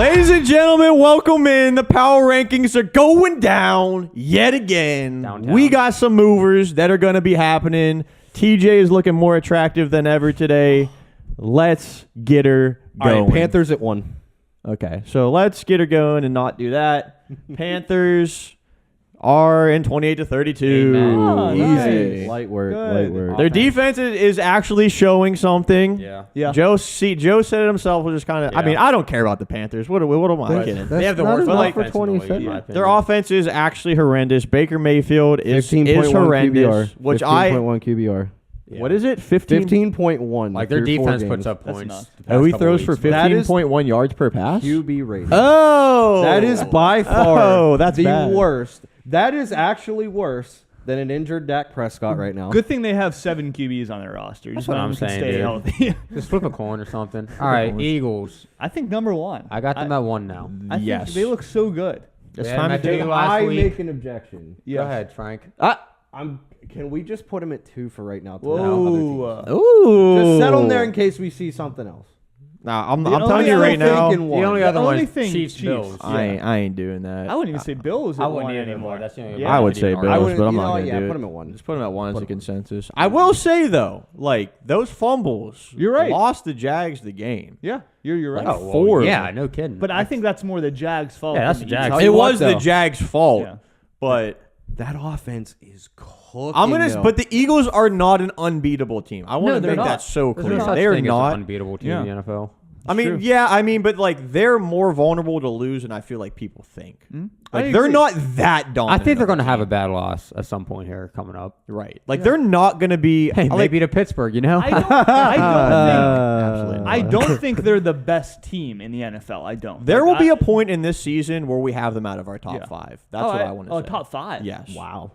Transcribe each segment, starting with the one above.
Ladies and gentlemen, welcome in. The power rankings are going down yet again. Downtown. We got some movers that are going to be happening. TJ is looking more attractive than ever today. Let's get her going. All right, Panthers at 1. Okay, so let's get her going and not do that. Panthers are in 28-32. Amen. Easy. Nice. Light work. Good. Light work. Their defense is actually showing something. Yeah. Joe said it himself, was just kind of. I Yeah. mean, I don't care about the Panthers. What am I kidding? They have the not worst enough offense for in the 27. league, in my opinion. Their offense is actually horrendous. Baker Mayfield is 15.1 horrendous. QBR. Which 15.1 QBR. Yeah. what is it? 15.1. Like their through 4 defense games. puts up That's points. nuts. the past Oh, he couple throws for weeks, but- That is 15.1 yards per pass. QB rating. Oh, That is by far that's the bad. worst. That is actually worse than an injured Dak Prescott right now. Good thing they have 7 QBs on their roster. That's so what I'm everyone can saying, stay dude. healthy. Just flip a coin or something. All right, Eagles. I think number 1. I got them at 1 now. I think Yes. they look so good. It's Yeah, time to Matt do Taylor it. last I week. make an objection. Go ahead, Frank. Can we just put him at 2 for right now? Whoa. Ooh, Just set him there in case we see something else. Nah, I'm The telling only you other right now. thinking The only The other only one, thing, Chiefs, Bills. I ain't doing that. I wouldn't even say Bills I at wouldn't 1 either, anymore. but that's the only Yeah. I would say argument. Bills, I wouldn't- but I'm you not know, gonna yeah, do put it. him at 1. Just put them at 1 as a consensus. I will say though, like those fumbles, You're right. lost the Jags the game. Yeah, you're right. Like, Oh, well, 4. yeah, no kidding. But I think that's more the Jags' fault. Yeah, that's than the Jags' Eagles. fault. It you what, was the though. Jags' fault, Yeah. but That offense is cooking. but the Eagles are not an unbeatable team. I want No, to they're make not. that so There's clear. no such They're thing as an not. unbeatable team in the NFL. I mean, true. yeah, but like they're more vulnerable to lose than I feel like people think. Like I they're agree. not that dominant. I think they're of going to a have a team. bad loss at some point here coming up. Right. Like they're not going to be. Hey, like, maybe to Pittsburgh, you know? absolutely I don't think they're the best team in the NFL. I don't. There Like, will be a point in this season where we have them out of our top Yeah. 5. That's what I want to say. top 5. Yes. Wow.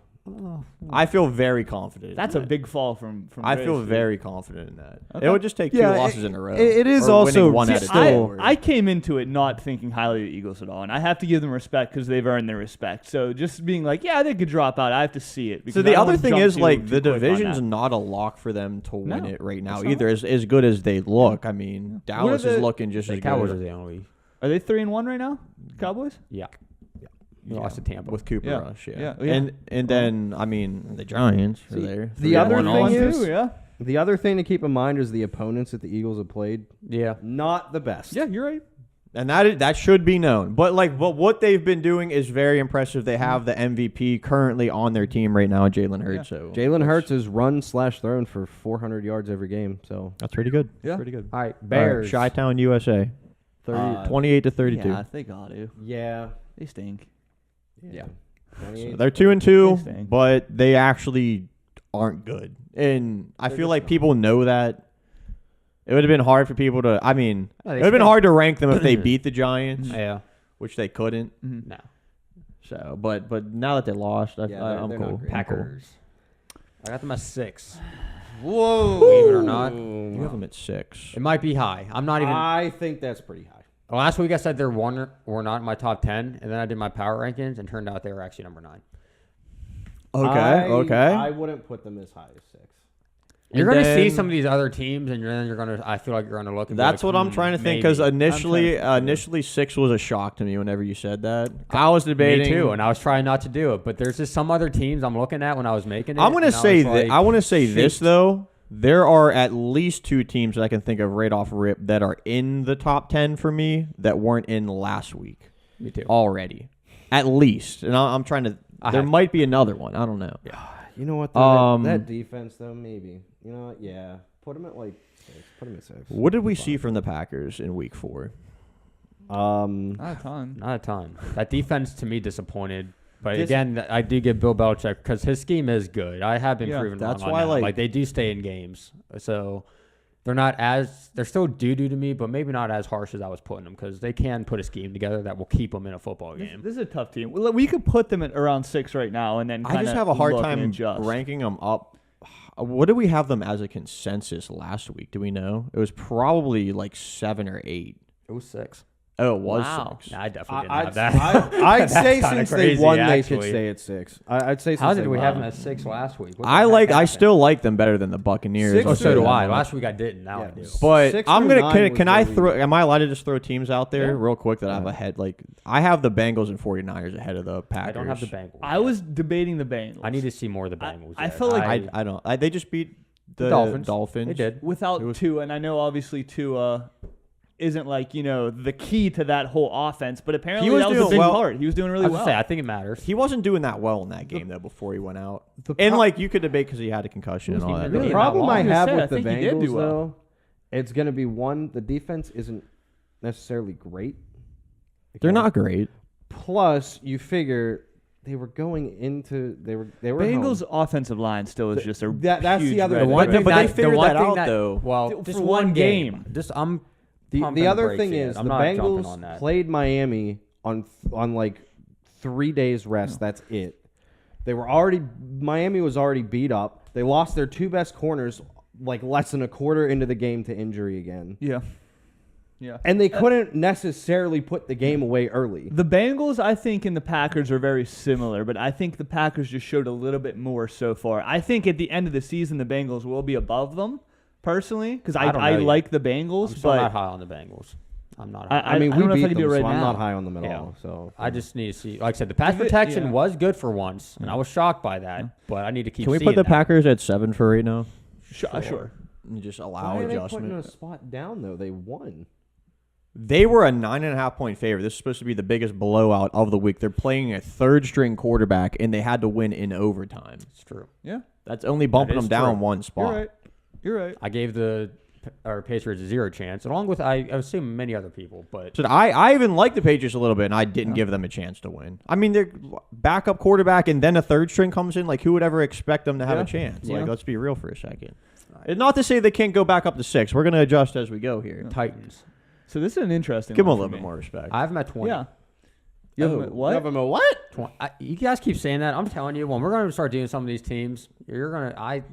I feel very confident. That's in a that. big fall from. I feel Grace. very confident in that. Okay. It would just take 2 Yeah, losses in a row. it is or also winning one See, out of still- 2. I came into it not thinking highly of the Eagles at all, and I have to give them respect because they've earned their respect. So just being like, yeah, they could drop out. I have to see it. So because I the don't other wanna thing jump is too like the quick on division's that. not a lock for them to win No, it right now it's not. either. As good as they look, I mean, Dallas What are is the- looking just The as Cowboys are good the only. Are they 3-1 right now? Cowboys? Yeah. We lost to Tampa. with Cooper Yeah. Rush. Yeah. Yeah. And then I mean the Giants are there. the other 3-1 thing on. is- yeah. The other thing to keep in mind is the opponents that the Eagles have played. Yeah. Not the best. Yeah, you're right. And that should be known. But what they've been doing is very impressive. They have the MVP currently on their team right now, Jalen Hurts. So Jalen Hurts is run/thrown for 400 yards every game. So that's pretty good. Yeah. Pretty good. All right, Bears. Chi-Town, USA. 28-32. Yeah, they got to. yeah. They stink. Yeah. So they're 2-2, They stink. but they actually aren't good. And I feel like people know that. It would have been hard for people to. I mean, Oh, it they would have been stink. hard to rank them if they beat the Giants, Yeah. which they couldn't. No. So, but now that they lost, I'm they're cool. not great. I'm cool. I got them at 6. Whoa. Believe it or not. You have them at 6. It might be high. I'm not even. I think that's pretty high. Last week I said they're 1 or not in my top 10, and then I did my power rankings, and turned out they were actually number 9. Okay. I wouldn't put them as high as 6. You're And going to see then- some of these other teams, and then you're going to. I feel like you're going to look. And be That's like, what I'm trying to think because maybe. initially 6 was a shock to me whenever you said that. I was debating. Me too, and I was trying not to do it, but there's just some other teams I'm looking at when I was making it. I'm gonna and I say was that. like, I want to say this shoot. though. There are at least 2 teams that I can think of right off rip that are in the top 10 for me that weren't in last week Me too. already. At least, and I'm trying to. There might be another one. I don't know. You know what? Though? Um, that defense, though, maybe. You know what? Yeah. Put them at like 6. Put them at 6. What did we see from the Packers in Week 4? Not a ton. Not a ton. That defense to me disappointed. But again, I do give Bill Belichick because his scheme is good. I have been proven that's wrong why, on that. like they do stay in games, so they're still doo-doo to me, but maybe not as harsh as I was putting them because they can put a scheme together that will keep them in a football game. This is a tough team. We could put them at around 6 right now, and then I just have a hard time ranking them up. What did we have them as a consensus last week? Do we know? It was probably like 7 or 8. It was 6. Oh, it was Wow. 6. Nah, I definitely didn't I'd, have that. I'd say That's kinda since they crazy, won, they actually. should stay at 6. I'd say since How they did we won. have them at 6 last week? What the I heck happened? still like them better than the Buccaneers. Six Oh, I'll so say do that I. much. Last week I didn't. Now I do. But 6 I'm through gonna 9 was can I where throw? we- Am I allowed to just throw teams out there Yeah. real quick that I have ahead? Like I have the Bengals and 49ers ahead of the Packers. I don't have the Bengals. I was debating the Bengals. I need to see more of the Bengals. I yet. felt like I don't. They just beat the Dolphins. They did. without It was- Tua, and I know obviously Tua isn't like the key to that whole offense, but apparently was that was a doing big well. part. He was doing really I was well. gonna say, I think it matters. He wasn't doing that well in that game though before he went out. The And pro- like you could debate because he had a concussion and all that. really The not problem long. I I was gonna have say, I with the think he did Bengals, do well. though, it's going to be one, the defense isn't necessarily great. They're not great. Plus, you figure they were going into they were Bengals home. offensive line still is just a that's the huge other red The one flag. thing but they the figured one that thing out, though. Well, For just one one game. game. Just I'm The pumping other brakes thing yet. is I'm the not jumping Bengals on that. played Miami on like 3 days rest. That's it. Miami was already beat up. They lost their 2 best corners like less than a quarter into the game to injury again. Yeah. Yeah. And they couldn't necessarily put the game away early. The Bengals, I think, and the Packers are very similar, but I think the Packers just showed a little bit more so far. I think at the end of the season, the Bengals will be above them, personally, because I don't I know yet. like the Bengals, I'm still but not high on the Bengals. I'm not. I mean, I we don't know if beat I can them, do it right so I'm now. not high on them at Yeah. all. So I just need to see. Like I said, the pass Give it- protection yeah. was good for once, and I was shocked by that. But I need to keep. Can we seeing put the that. Packers at 7 for right now? sure. And just why allow are they putting adjustment. a spot down though? They won. They were a 9.5-point favorite. This is supposed to be the biggest blowout of the week. They're playing a third-string quarterback, and they had to win in overtime. It's true. Yeah. That's only bumping That is them down true. one spot. You're right. You're right. I gave the Patriots a 0 chance, along with I assume many other people. But So I even like the Patriots a little bit, and I didn't give them a chance to win. I mean, they're backup quarterback, and then a third string comes in. Like, who would ever expect them to have Yeah. a chance? Yeah. Like, let's be real for a second. It's not to say they can't go back up to 6. We're going to adjust as we go here. Titans, So this is an interesting Give them a one for little bit me. more respect. I have them at 20. Yeah. You have them at what? You have them at what? You guys keep saying that. I'm telling you, when we're going to start doing some of these teams, you're going to. I'm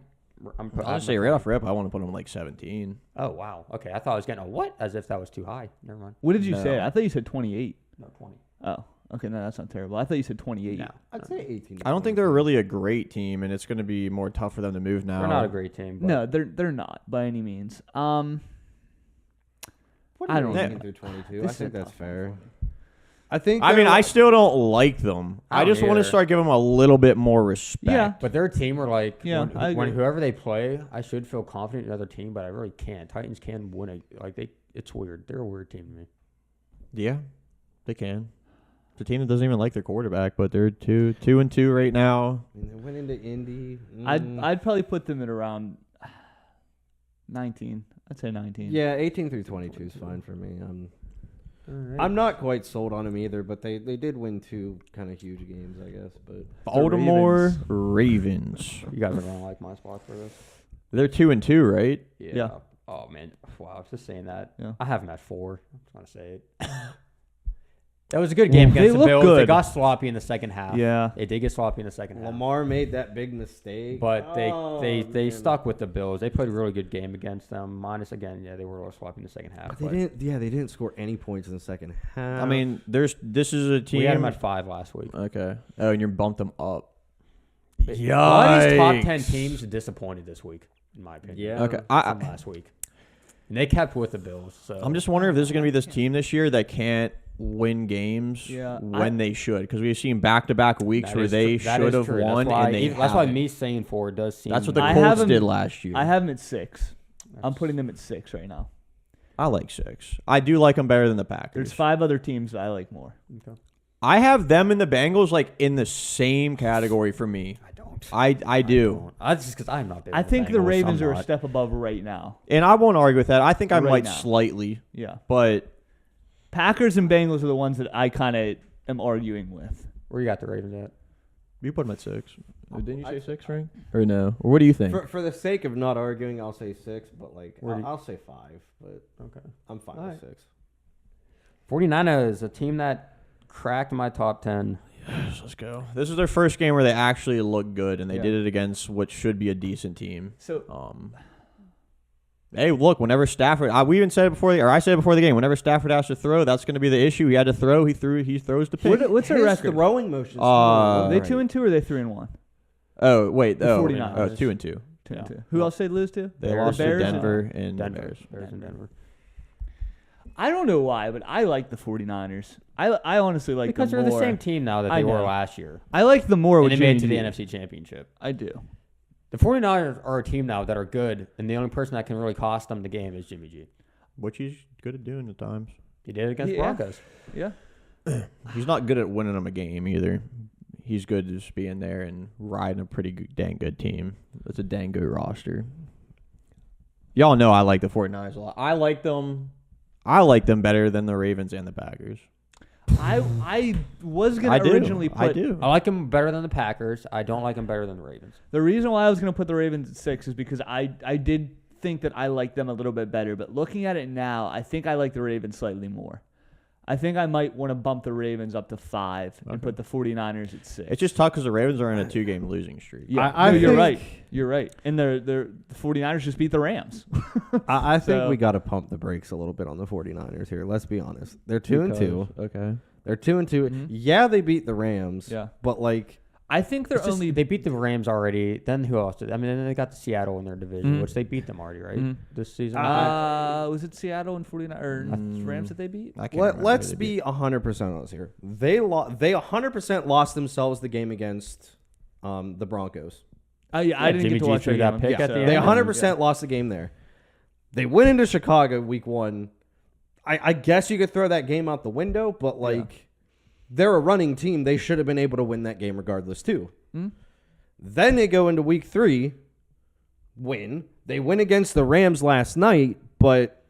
I was going to say right off rip, I want to put them like 17. Oh wow. Okay, I thought I was getting a what? As if that was too high. Never mind. What did you No. say? I thought you said 28. No 20. Oh. Okay, no, that's not terrible. I thought you said 28. No, I'd say 18. I don't think they're really a great team, and it's going to be more tough for them to move now. they're not a great team. But No, they're not by any means. What I are don't you know. thinking through 22? This I think is a that's tough fair. I think. I mean, they're- I still don't like them. I I don't just want to either. start giving them a little bit more respect. Yeah. But their team are like, Yeah, I when agree. whoever they play, I should feel confident in another team, but I really can't. Titans can win it's weird. They're a weird team to me. Yeah, they can. It's a team that doesn't even like their quarterback, but they're 2-2 right now. I mean, they went into Indy. I'd probably put them at around 19. I'd say 19. Yeah, 18 through 22 is fine for me. I'm not quite sold on them either, but they did win 2 kind of huge games, I guess. But Baltimore Ravens. You guys are gonna like my spot for this. They're 2-2, right? Yeah. Oh man, wow! Just saying that. Yeah. I have them at 4. I'm just gonna say it. That was a good game They against the look Bills. They good. got sloppy in the second half. Yeah. They did get sloppy in the second half. Lamar made that big mistake. But they man. stuck with the Bills. They played a really good game against them. Minus again, yeah, they were a little sloppy in the second half. But they didn't. Yeah, they didn't score any points in the second half. I mean, this is a team. We had them at 5 last week. Okay. Oh, and you bumped them up. A lot of these top 10 teams are disappointed this week, in my opinion. Yeah. Okay. From last week, and they kept with the Bills. So I'm just wondering if this is going to be this team this year that can't win games Yeah, when they should, because we've seen back-to-back weeks that where is they true. That should is have true. won, That's why, and they that's why haven't. me saying 4 does seem. That's what the I have Colts them- did last year. I have them at 6. I'm putting them at 6 right now. I like 6. I do like them better than the Packers. There's 5 other teams that I like more. Okay. I have them and the Bengals like in the same category for me. I don't. I do. That's just because I'm not big. I on think the Bengals, Ravens I'm are a not. step above right now. And I won't argue with that. I think I Right might now. slightly, Yeah. but Packers and Bengals are the ones that I kind of am arguing with. Where you got the Ravens at? you put them at 6. Didn't you say 6, Frank? Or no? Or what do you think? for the sake of not arguing, I'll say 6. But like, Where do you- I'll say 5. But Okay. I'm fine All with right. 6. 49ers, a team that cracked my top 10. Let's go. This is their first game where they actually look good, and they Yeah. did it against what should be a decent team. So Hey, look, whenever Stafford, we even said it before, I said it before the game, whenever Stafford has to throw, that's going to be the issue. He had to throw, he throws the pick. What's their His record? throwing motion. Are they 2-2 or are they 3-1? Oh, wait. The 49ers. 2-2. 2-2. Who else they lose to? They lost to Bears Denver and Denver. Bears. Bears and Denver. I don't know why, but I like the 49ers. I honestly like Because them they're more. the same team now that I they were know. last year. I like them more And with they made it to Jimmy the G. NFC Championship. I do. The 49ers are a team now that are good, and the only person that can really cost them the game is Jimmy G. Which he's good at doing at times. He did it against the Yeah. Broncos. Yeah. He's not good at winning them a game either. He's good at just being there and riding a pretty good, dang good team. That's a dang good roster. Y'all know I like the 49ers a lot. I like them better than the Ravens and the Packers. I was I going to do. originally put I do. I like them better than the Packers. I don't like them better than the Ravens. the reason why I was going to put the Ravens at 6 is because I did think that I liked them a little bit better, but looking at it now, I think I like the Ravens slightly more. I think I might want to bump the Ravens up to 5 and put the 49ers at 6. It's just tough because the Ravens are in a 2-game losing streak. Yeah, I no, you're think- right. You're right. And the 49ers just beat the Rams. I think So- we got to pump the brakes a little bit on the 49ers here. Let's be honest. They're 2-2. Okay. They're 2-2. Mhm. Yeah, they beat the Rams. Yeah. But like, I think they're It's just- only they beat the Rams already. Then who else did? I mean, then they got the Seattle in their division, Mhm. which they beat them already, right? Mhm. This season. was it Seattle and 49 or Rams that they beat? I can't remember let's who they beat. be 100% honest here. They 100% lost themselves the game against the Broncos. I Yeah, didn't Jimmy get to G watch threw that that game. pick at the so- end. They Yeah. 100% lost the game there. They went into Chicago week 1. I guess you could throw that game out the window, but like they're a running team. They should have been able to win that game regardless too. Hmm? Then they go into week 3, win. They win against the Rams last night, but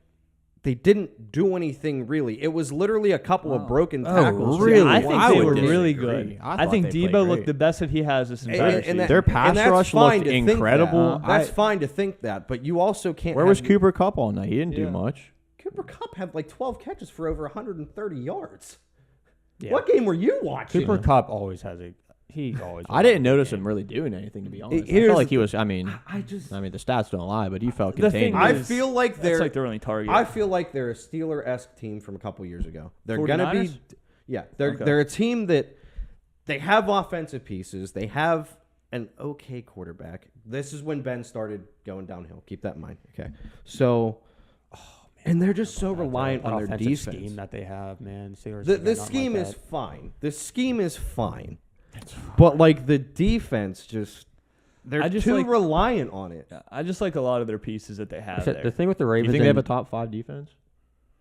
they didn't do anything really. It was literally a couple of broken tackles. really? I think I they would were really disagree. good. I I thought think they played Debo looked great. the best that he has this entire season. Their pass that's rush fine looked to think incredible. that. That's fine to think that, but you also can't. Where have was Cooper Kupp all night? He didn't do Yeah. much. Cooper Kupp had like 12 catches for over 130 yards. Yeah. What game were you watching? Cooper Kupp always has a. He always. I didn't notice him really doing anything, to be honest. I Here's felt like the- he was. I mean, I just. the stats don't lie, but he felt The thing contained. I is- feel like That's they're. like their only target. I feel like they're a Steeler-esque team from a couple years ago. They're gonna be. 49ers? Yeah, they're Okay. they're a team that they have offensive pieces. They have an okay quarterback. This is when Ben started going downhill. Keep that in mind. Okay, so. And they're just so reliant on their offensive defense. scheme that they have, man. Steelers The have got nothing scheme like is that. fine. The scheme is fine. But like the defense just they're I just too like- reliant on it. I just like a lot of their pieces that they have The there. thing with the You Ravens, think they have a and- top 5 defense?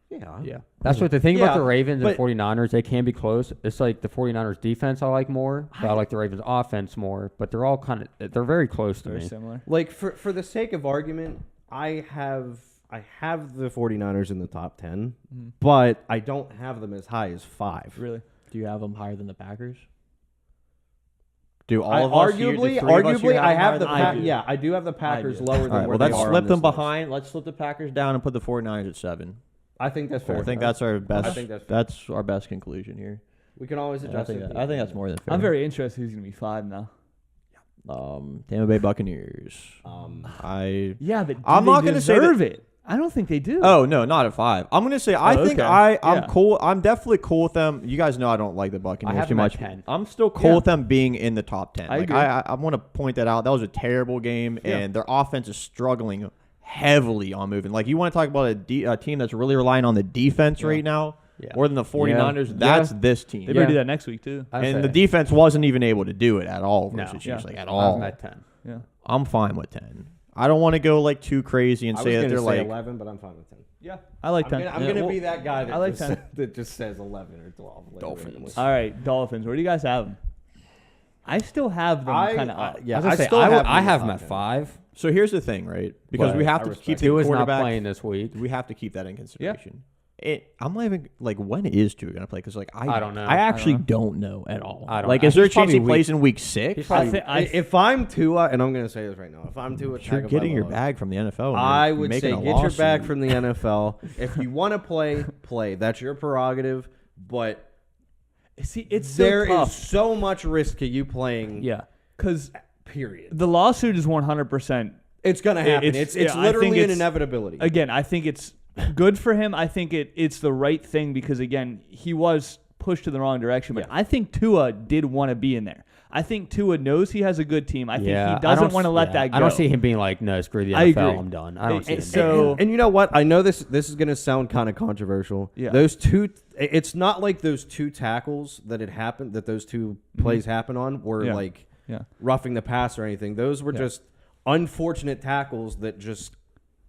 Yeah. that's what the thing about Yeah, the Ravens but- and 49ers. They can be close. It's like the 49ers defense I like more, but I like the Ravens offense more. But they're all kind of they're very close to Very me. similar. Like for the sake of argument, I have the 49ers in the top 10, but I don't have them as high as 5. Really? Do you have them higher than the Packers? Do all I of us here- do arguably three of us here I them higher have the than I do. yeah, I do have the Packers do. lower All than right, where well, they let's are on slip them this list. behind. Let's slip the Packers down and put the 49ers at 7. I think that's fair. I think that's our best. I think that's fair. our best conclusion here. We can always I adjust think, it. I think that's more than fair. I'm very interested who's going to be 5 now. Tampa Bay Buccaneers. Yeah, but I'm not going gonna to say that- deserve it. I don't think they do. Oh no, not at 5. I'm gonna say I Oh, think okay. I'm Yeah. cool. I'm definitely cool with them. You guys know I don't like the I Buccaneers have too them at much. 10. I'm still cool Yeah. with them being in the top 10. I Like, agree. I want to point that out. That was a terrible game, Yeah. and their offense is struggling heavily on moving. Like you want to talk about a team that's really relying on the defense right now, Yeah. more than the 49ers. Yeah. That's Yeah. this team. They better do Yeah. that next week, too. I'd And say the defense wasn't even able to do it at all No. versus Yeah. Chiefs, like at I have all. them at 10. Yeah. I'm fine with 10. I don't want to go like too crazy and I was say that going they're to say like 11, but I'm fine with 10. Yeah. I like 10. I'm Yeah, gonna well, be that guy that, I like just, 10. that just says 11 or 12. like Dolphins. randomly. All right, Dolphins. Where do you guys have them? I still have them kind of up. yeah, I was gonna say, still I have have them them in at the top 5. So here's the thing, right? Because But we have I to respect keep it. the Tua is not quarterback. playing this week. We have to keep that in consideration. I'm not even like when is Tua gonna play? Because like I don't know. I actually I don't know at all. I don't like, know. is there a He's chance he probably plays in week 6? He's probably- If I'm Tua, and I'm going to say this right now, if I'm Tua, You're getting your bag from the NFL. and I you're would making say a get your bag lawsuit. from the NFL. If you want to play, play. That's your prerogative. But See, it's so there is tough. so much risk to you playing. Yeah, because Period. the lawsuit is 100% It's going to happen. It's I think literally an it's- inevitability. Again, I think it's good for him. I think it's the right thing because, again, he was pushed to the wrong direction. But I think Tua did want to be in there. I think Tua knows he has a good team. I think he doesn't want to let that go. I don't see him being like, no, screw the I NFL, agree. I'm done. I don't see him. So and you know what? I know this is going to sound kind of controversial. Yeah. Those two, it's not like those two tackles that those two plays happen on were like roughing the pass or anything. Those were just unfortunate tackles that just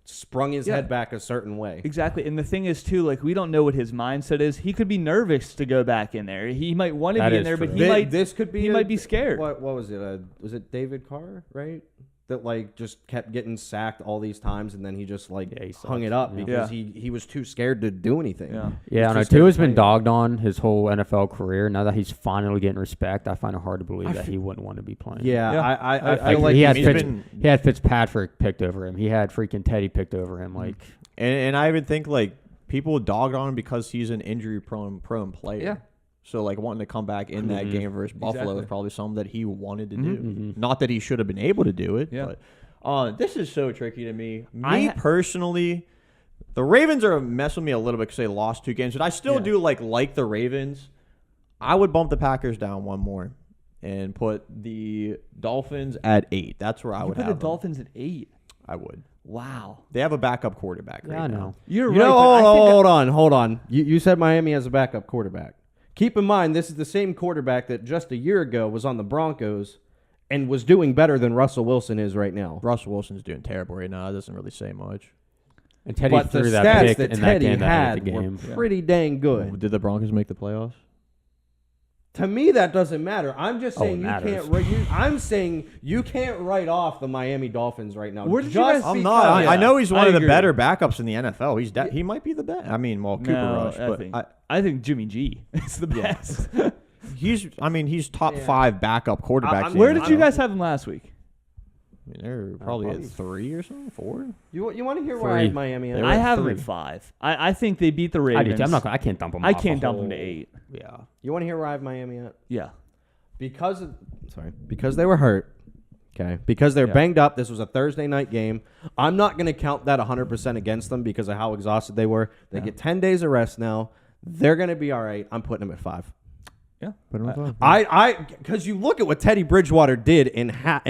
sprung his head back a certain way. Exactly. And the thing is, too, like, we don't know what his mindset is. He could be nervous to go back in there. He might want to be in there, but he might be scared. What was it? Was it David Carr, right? That like just kept getting sacked all these times, and then he just hung it up because he was too scared to do anything. I know. Tua's been dogged on his whole NFL career. Now that he's finally getting respect, I find it hard to believe that he wouldn't want to be playing. I feel like he had Fitzpatrick picked over him. He had freaking Teddy picked over him. Like, and I even think like people dogged on him because he's an injury prone player. Yeah. So, like, wanting to come back in that game versus Buffalo is probably something that he wanted to do. Not that he should have been able to do it, but this is so tricky to me. Personally, the Ravens are messing with me a little bit because they lost 2 games, but I still do like the Ravens. I would bump the Packers down one more and put the Dolphins at 8. That's where I would have the them. Dolphins at 8. I would. Wow. They have a backup quarterback right I now. know. You're right. Hold on. You said Miami has a backup quarterback. Keep in mind, this is the same quarterback that just a year ago was on the Broncos and was doing better than Russell Wilson is right now. Russell Wilson's doing terrible right now. That doesn't really say much. And Teddy But the threw that stats pick that in Teddy that game had the were game. pretty dang good. Did the Broncos make the playoffs? To me, that doesn't matter. I'm just saying I'm saying you can't write off the Miami Dolphins right now. Where did you guys? I'm not. I know he's one of the better backups in the NFL. He might be the best. I mean, Cooper Rush, but I think Jimmy G is the best. He's top 5 backup quarterbacks. Where did you guys have him last week? I mean, they're probably at 3 or something, 4. You want to hear where I have Miami at? I have them at 5. I think they beat the Ravens. I can't dump them. I can't dump them to 8. Yeah. You want to hear where I have Miami at? Yeah. Because they were hurt. Okay. Because they're banged up. This was a Thursday night game. I'm not going to count that 100% against them because of how exhausted they were. They get 10 days of rest now. They're going to be all right. I'm putting them at 5. Yeah. Because you look at what Teddy Bridgewater did in half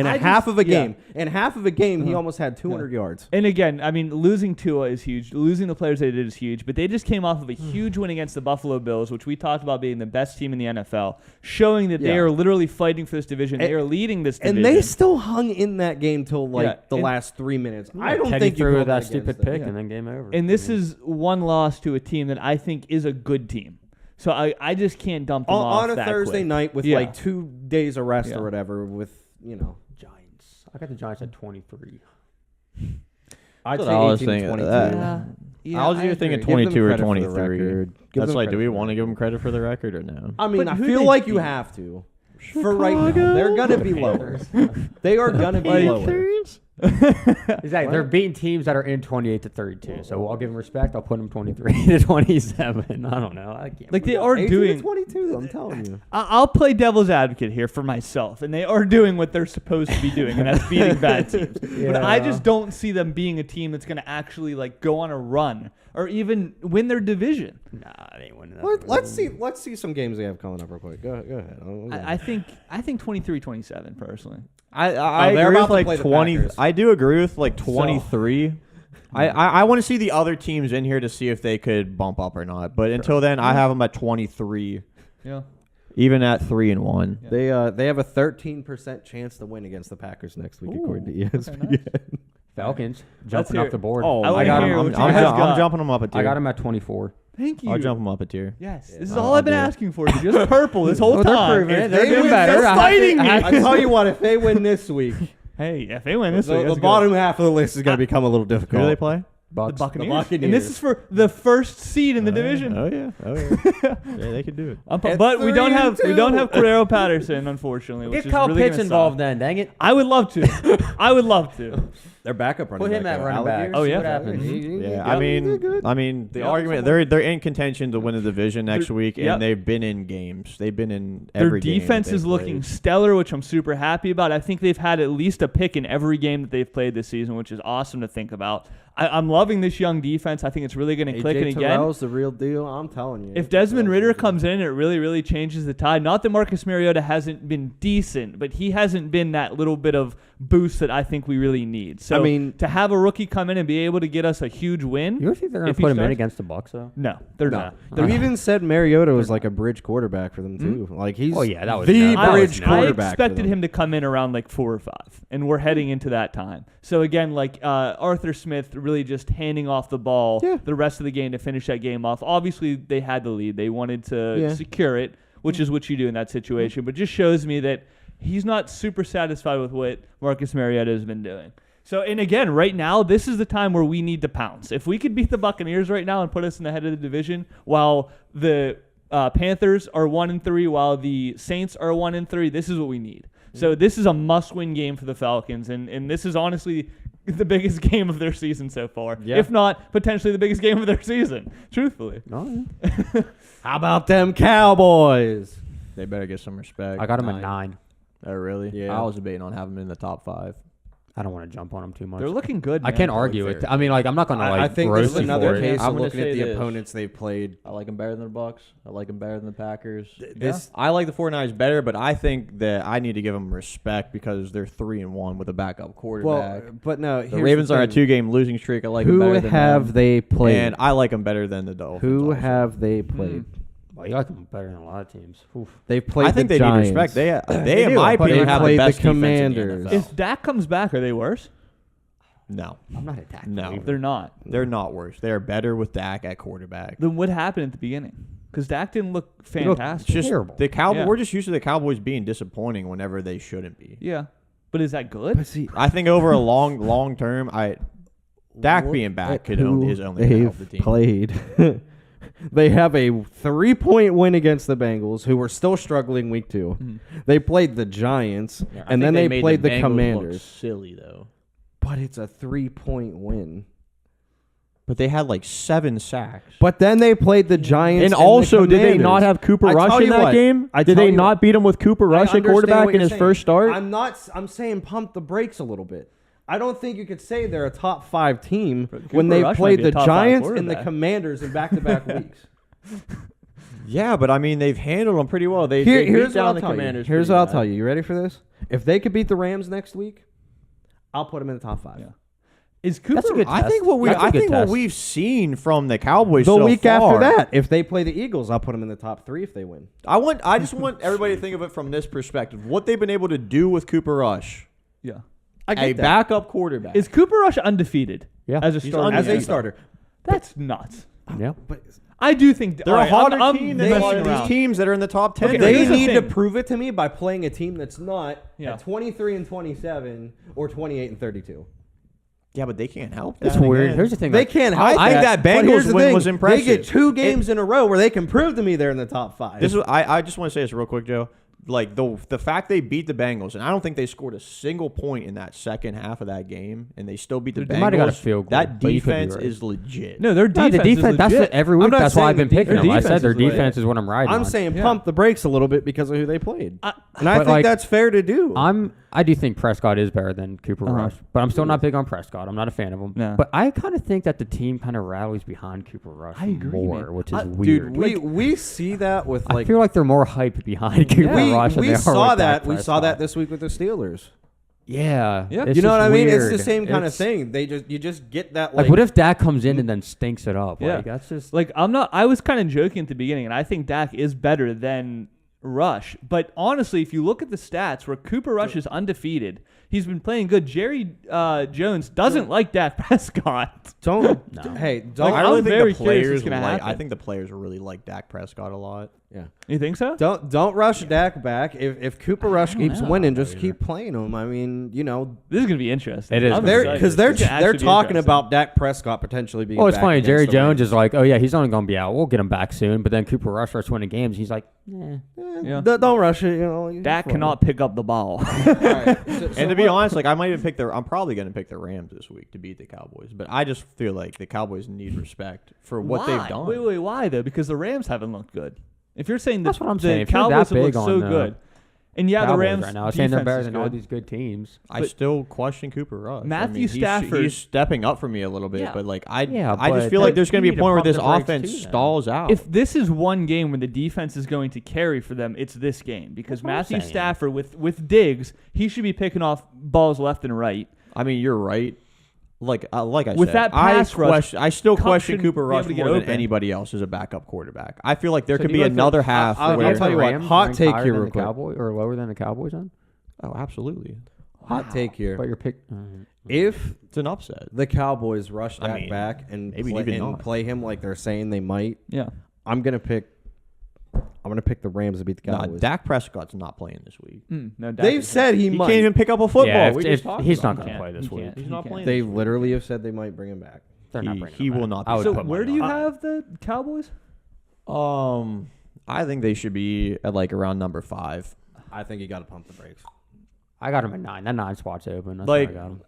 of a game. In half of a game, he almost had 200 yards. And again, I mean, losing Tua is huge. Losing the players they did is huge. But they just came off of a huge win against the Buffalo Bills, which we talked about being the best team in the NFL, showing that they are literally fighting for this division. They are leading this division. And they still hung in that game till the last 3 minutes. I don't Teddy think you threw go that stupid pick and then game over. And this is one loss to a team that I think is a good team. So I just can't dump them off on a that Thursday quick. night with like 2 days of rest or whatever. With Giants. I got the Giants at 23. I'd That's say what I was 18 thinking. 22. I was either thinking Give them 22 or credit for the 23. record. That's like, do we want to give them credit for the record or no? I mean, But I who feel they like you beat? have to. For right now, they're gonna be lower. They are gonna be lower. Exactly. They're beating teams that are in 28 to 32. So I'll give them respect. I'll put them 23 to 27. I don't know. I can't. Like they are 18 doing. to 22. I'm telling you. I'll play devil's advocate here for myself, and they are doing what they're supposed to be doing, and that's beating bad teams. But I just don't see them being a team that's going to actually like go on a run or even win their division. Nah, they ain't winning. Let's see some games they have coming up real quick. Go ahead. I think 23-27 personally. I they're agree about with to play like the 20. Packers. I do agree with like 23. I want to see the other teams in here to see if they could bump up or not. But until then, I have them at 23. Yeah. Even at 3-1. Yeah. They have a 13% chance to win against the Packers next week, according to ESPN. Nice. Falcons jumping off the board. I got them. I'm jumping them up a tier. I got them at 24. Thank you. I'll jump them up a tier. Yes. This is all I've been asking for. Just purple this whole time. They're They doing win, better. they're fighting me. I tell you what, if they win this week, Hey, if they win this week, the that's bottom half of the list is going to become a little Who difficult. do they play? good. The Buccaneers. Buccaneers. And this is for the first seed in the division. Oh yeah. Yeah, they could do it. But we don't have 3-2. Cordero Patterson, unfortunately. Which Get is Kyle really Pitts gonna involved suck. then, dang it. I would love to. I would love to. Their backup running Put him back. at running back. Oh, yeah. See what happens. Yeah, Yep. I mean, the Yep. argument they're in contention to win the division next week, and yep. they've been in games. They've been in Their every game defense that is they've looking played. stellar, which I'm super happy about. I think they've had at least a pick in every game that they've played this season, which is awesome to think about. I'm loving this young defense. I think it's really going to click. And again, Terrell's the real deal. I'm telling you. if Desmond Ridder comes in, it really, really changes the tide. Not that Marcus Mariota hasn't been decent, but he hasn't been that little bit of boost that I think we really need. So I mean, to have a rookie come in and be able to get us a huge win. You don't think they're going if to he put him in starts- against the Bucs though? No, they're No. not. They even said Mariota was like a bridge quarterback for them too. Like he's Oh, yeah, that was the nuts. bridge That was nuts. I quarterback. for expected them. him to come in around like 4 or 5, and we're heading into that time. So again, like Arthur Smith really just handing off the ball Yeah. the rest of the game to finish that game off. Obviously, they had the lead. They wanted to secure it, which is what you do in that situation. But just shows me that he's not super satisfied with what Marcus Mariota has been doing. So, and again, right now, this is the time where we need to pounce. If we could beat the Buccaneers right now and put us in the head of the division, while the Panthers are 1-3, while the Saints are 1-3, this is what we need. So this is a must-win game for the Falcons, and this is honestly the biggest game of their season so far. Yeah. If not, potentially the biggest game of their season, truthfully. No, How about them Cowboys? They better get some respect. I got him at 9. Oh, really? Yeah. I was debating on having them in the top 5. I don't want to jump on him too much. They're looking good, I man. can't argue it. I mean, like, I'm not going to like I think roast this is you another for it. case I'm of gonna looking at say the this. opponents they've played. I like them better than the Bucks. I like them better than the Packers. This I like the 49ers better, but I think that I need to give them respect because they're 3-1 with a backup quarterback. well, but no. The Ravens are on a 2-game losing streak. I like them Who better than have them. they played? And I like them better than the Dolphins. Who also. have they played? Well, you like them better than a lot of teams. Oof. They've played. I think the they Giants. need respect. They in do, my but opinion, they have the played the best defense Commanders. in the NFL. If Dak comes back, are they worse? No, I'm not a Dak No. believer. They're not. they're not worse. They are better with Dak at quarterback. Then what happened at the beginning? Because Dak didn't look It's fantastic. just terrible. the Cowboys. Yeah. We're just used to the Cowboys being disappointing whenever they shouldn't be. Yeah. But is that good? But see, I think over a long term, Dak look being back at could who is only gonna help the they've team. played. They have a 3-point win against the Bengals, who were still struggling week 2. Mhm. They played the Giants, I and think then they made played the Bengals look Commanders. silly though, But it's a 3-point win. but they had like 7 sacks. But then they played the Giants. And the also, did they Commanders. not have Cooper I Rush tell in you that what, game? I Did tell they you not beat him with Cooper I Rush at understand quarterback what in you're his saying. first start? I'm saying pump the brakes a little bit. I don't think you could say they're a top 5 team Cooper when they Rush might played be a the top 5 Giants and the quarterback. Commanders in back-to-back weeks. Yeah, but I mean they've handled them pretty well. They Here's beat down what I'll the tell you. Commanders. Here's pretty what I'll bad. tell you. You ready for this? If they could beat the Rams next week, I'll put them in the top 5. Yeah. Is Cooper? That's a good I test. think what That's a good test. we've seen from the Cowboys The so week far, after that, if they play the Eagles, I'll put them in the top 3 if they win. I just want everybody to think of it from this perspective. What they've been able to do with Cooper Rush, Yeah. I get a that. backup quarterback. Is Cooper Rush undefeated? Yeah. As a He's starter. as a Yeah. starter. That's nuts. Yeah. But I do think They're a harder team than a lot messing of these around. teams that are in the top 10. Okay, they here's the need to thing. prove it to me by playing a team that's not Yeah. at 23-27 or 28-32. Yeah, but they can't help It's that weird. again. Here's the thing. They like, can't I help think that. that But here's Bengals the win thing. was impressive. They get 2 games in a row where they can prove to me they're in the top 5. This is I just want to say this real quick, Joe. Like the fact they beat the Bengals, and I don't think they scored a single point in that second half of that game, and they still beat the They Bengals. might have got a field goal, That but you could be defense right. is legit. No, their No, defense. the defense. That's legit. it. Every I'm week. not That's why saying I've been the picking them. I defense said their is legit. defense is what I'm riding I'm on. saying Yeah. pump the brakes a little bit because of who they played. And I But, think like, that's fair to do. I do think Prescott is better than Cooper Uh-huh. Rush, but I'm still not big on Prescott. I'm not a fan of him. No. But I kind of think that the team kind of rallies behind Cooper Rush I agree, more, man. which is Dude, weird. we see that with I like feel like they're more hyped behind Cooper Rush. than we they are saw with Dak that we saw Prescott. that this week with the Steelers. Yeah, Yeah. it's You know just what I mean? It's weird. the same kind of It's- thing. You just get that Like, what if Dak comes in and then stinks it up? Yeah. Like, that's just Like I was kind of joking at the beginning, and I think Dak is better than Rush. But honestly, if you look at the stats where Cooper Rush is undefeated, he's been playing good. Jerry Jones doesn't like Dak Prescott. don't No. hey I don't really I'm think very the curious players what's gonna like. I happen. think the players really like Dak Prescott a lot. yeah You think so? don't rush Dak back. If Cooper Rush keeps know. winning, just keep playing him. I mean, This is gonna be interesting. It is I'm gonna they're be excited. because This could they're actually be talking interesting. about Dak Prescott potentially being. Oh, it's back funny. against Jerry the Jones Rams. is like, oh yeah, he's only going to be out. We'll get him back soon. But then Cooper Rush starts winning games. He's like, Yeah. Don't rush it. You know, Dak fine. cannot pick up the ball. All right. So And to be be honest, like I might even pick I'm probably going to pick the Rams this week to beat the Cowboys. But I just feel like the Cowboys need respect for what they've done. Wait, why though? Because the Rams haven't looked good. If you're saying That's what I'm the saying. If you're Cowboys that have looked big so on, good, and yeah, the Cowboys Rams right now, I'm saying they're defense better is than all good. these good teams. I But still question Cooper Rush. Matthew he's Stafford- he's stepping up for me a little bit, Yeah. but like I Yeah, just but feel like there's you going to be a need to point where pump this the brakes offense too, then. stalls out. If this is one game where the defense is going to carry for them, it's this game because That's what I'm Matthew saying. Stafford with Diggs, he should be picking off balls left and right. I mean, you're right. Like I With said, that pass rush, I still Kupp question shouldn't Cooper be able Rush to get more than open. anybody else as a backup quarterback. I feel like there So could do you be like the- another half I'll where tell you what, Rams hot ranked take higher here than real the quick. Cowboy or lower than the Cowboys on? oh, absolutely, Hot take here. But your pick. If it's an upset. the Cowboys rush I that mean, back and maybe even not. play him like they're saying they might, Yeah. I'm gonna pick the Rams to beat the Nah, Cowboys. Dak Prescott's not playing this week. No, Dak They've is- said he He might. can't even pick up a football. Yeah, We if just talked he's about not it. going to play this He week. can't. He's not playing. They this week. literally have said they might bring him back. They're not bringing He him will back. not. I would So put where money do you on it. have the Cowboys? I think they should be at like around number 5. I think you got to pump the brakes. I got him at 9. That 9 spot's open. That's Like, where I got him.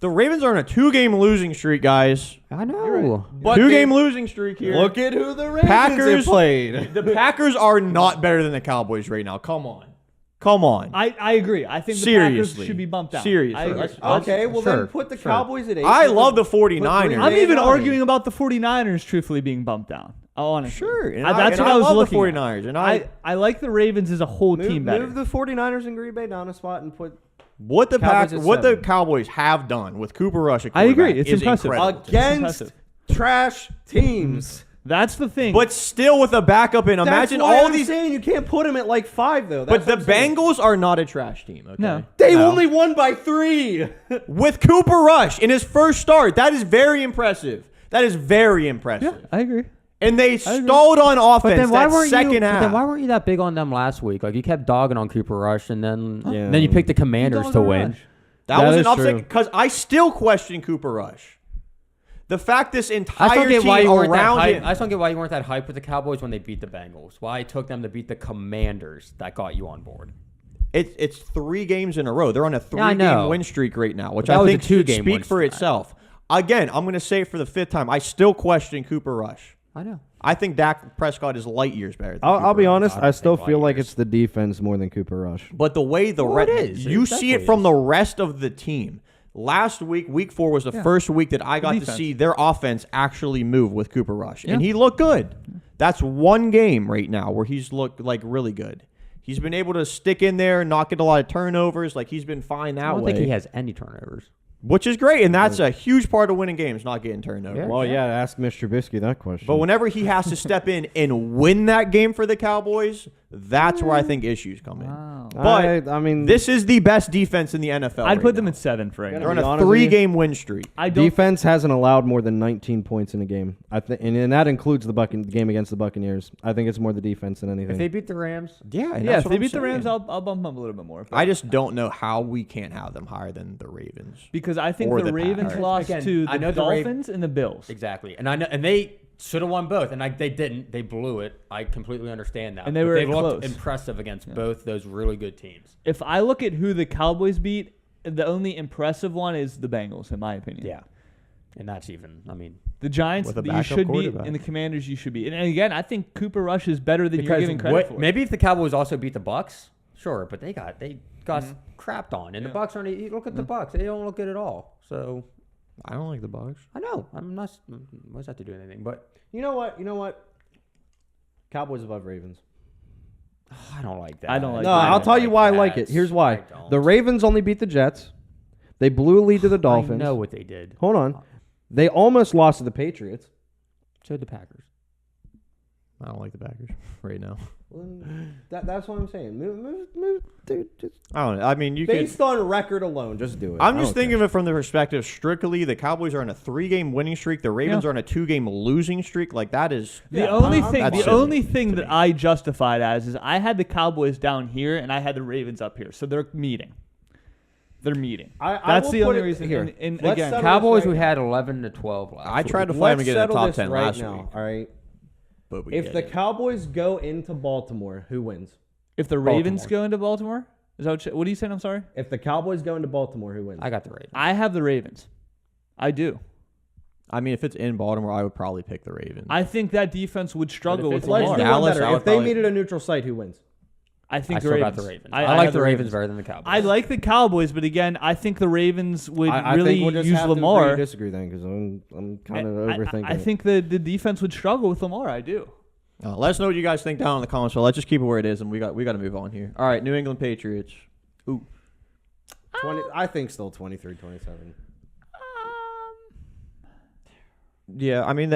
The Ravens are on a 2-game losing streak, guys. I know. But 2-game losing streak here. Look at who the Ravens Packers have played. The Packers are not better than the Cowboys right now. Come on. I agree. I think the Seriously. Packers should be bumped down. Seriously. I agree. Let's- Okay, well Sure, then put the sure. Cowboys at 8. I love the Put 49ers. Green I'm Bay even at 9. arguing about the 49ers truthfully being bumped down. Honestly. Sure. And That's and what I was love looking the at. 49ers. And I like the Ravens as a whole team better. Move the 49ers and Green Bay down a spot and put what the Cowboys at what the 7. Cowboys have done with Cooper Rush at I agree. quarterback It's is impressive. incredible. against impressive. trash teams. That's the thing. But still with a backup in. Imagine That's why all I'm these. saying you can't put them at like 5 though. But That's the what I'm saying. Bengals are not a trash team. Okay? No. They No. only won by 3. With Cooper Rush in his first start. That is very impressive. That is very impressive. yeah, I agree. And they stalled on offense But then why that weren't second you? half. Then why weren't you that big on them last week? Like you kept dogging on Cooper Rush, and then Yeah. then you picked the Commanders to win. That That was is an upset true. because I still question Cooper Rush. The fact this I entire just don't get team why you weren't that around hype. him. I just don't get why you weren't that hype with the Cowboys when they beat the Bengals. Why it took them to beat the Commanders that got you on board. It's 3 games in a row. They're on a 3-game know. win streak right now, which But that I was a think should 2-game speak win for streak. itself. Again, I'm going to say it for the 5th time. I still question Cooper Rush. I know. I think Dak Prescott is light years better. Than I'll Cooper be Rush. honest. I I don't still think feel like Vikings. it's the defense more than Cooper Rush. But the way the Well, it is. you It see it definitely from is. the rest of the team. Last week, week 4 was the first week that I got to defense. see their offense actually move with Cooper Rush, and Yeah. he looked good. That's one game right now where he's looked like really good. He's been able to stick in there, not get a lot of turnovers. Like he's been fine that I don't way, think he has any turnovers. which is great, and that's a huge part of winning games, not getting turnovers. Yeah. Well, yeah. Ask Mr. Trubisky that question. But whenever he has to step in and win that game for the Cowboys, that's where I think issues come in. Wow. But I mean, this is the best defense in the NFL. I'd right put them now. at 7 for right Gonna They're on now. be a honest with you. 3-game win streak. I don't. defense hasn't allowed more than 19 points in a game. I think, and that includes the game against the Buccaneers. I think it's more the defense than anything. If they beat the Rams, Yeah, and Yeah, that's if what they I'm beat the Rams, saying. I'll bump them a little bit more. But I just don't know how we can't have them higher than the Ravens. because I think or the the Ravens Packers. lost Again, to I the know the Dolphins and the Bills. exactly, and I know, and they should have won both, and they didn't. They blew it. I completely understand that. And they But were they looked close. impressive against both those really good teams. If I look at who the Cowboys beat, the only impressive one is the Bengals, in my opinion. Yeah, and that's even. I mean, The Giants, With a you backup should beat, quarterback. and the Commanders, you should beat. And again, I think Cooper Rush is better than you're because giving credit for. maybe if the Cowboys also beat the Bucks, sure, but they got Mm-hmm. crapped on, and the Bucks aren't. You look at the Bucks; they don't look good at all. So I don't like the Bucs. I know I'm not. What does that have to do with anything? But you know what? Cowboys above Ravens. I don't like that. I don't like No, that. I'll tell you why I like it. that. Here's why. I don't. The Ravens only beat the Jets. They blew a lead to the Dolphins. I know what they did. Hold on. They almost lost to the Patriots. So did the Packers. I don't like the Packers right now. Well, that's what I'm saying. Move, dude. Just I don't know. I mean, you could. based on record alone, just do it. I'm I just don't thinking of it from the perspective strictly. The Cowboys are on a 3-game winning streak. The Ravens Yeah. are on a 2-game losing streak. Like that is. The only thing, that's the silly only thing to that me. I justified as is I had the Cowboys down here and I had the Ravens up here, so they're meeting. They're meeting. I That's will the put only it reason. here. And Let's again, settle Cowboys, this right we now. had 11-12 last. I tried to week. find them Let's to get in the settle top this 10 right last now. week. All right. But we If did the it. Cowboys go into Baltimore, who wins? if the Ravens Baltimore. go into Baltimore, Is that what are you saying? I'm sorry. If the Cowboys go into Baltimore, who wins? I got the Ravens. I have the Ravens. I do. I mean, if it's in Baltimore, I would probably pick the Ravens. I think that defense would struggle with it's Let's Lamar. do Dallas, one better. I would If they probably- meet at a neutral site, who wins? I think I the still Ravens. got the Ravens. I I like have the Ravens better than the Cowboys. I like the Cowboys, but again, I think the Ravens would I really think we'll just use have to Lamar. agree to disagree then, because I'm kind of overthinking. I think the defense would struggle with Lamar. I do. Let us know what you guys think down in the comments. So let's just keep it where it is, and we got to move on here. All right, New England Patriots. Ooh, 20. I think still 23-27. yeah. I mean,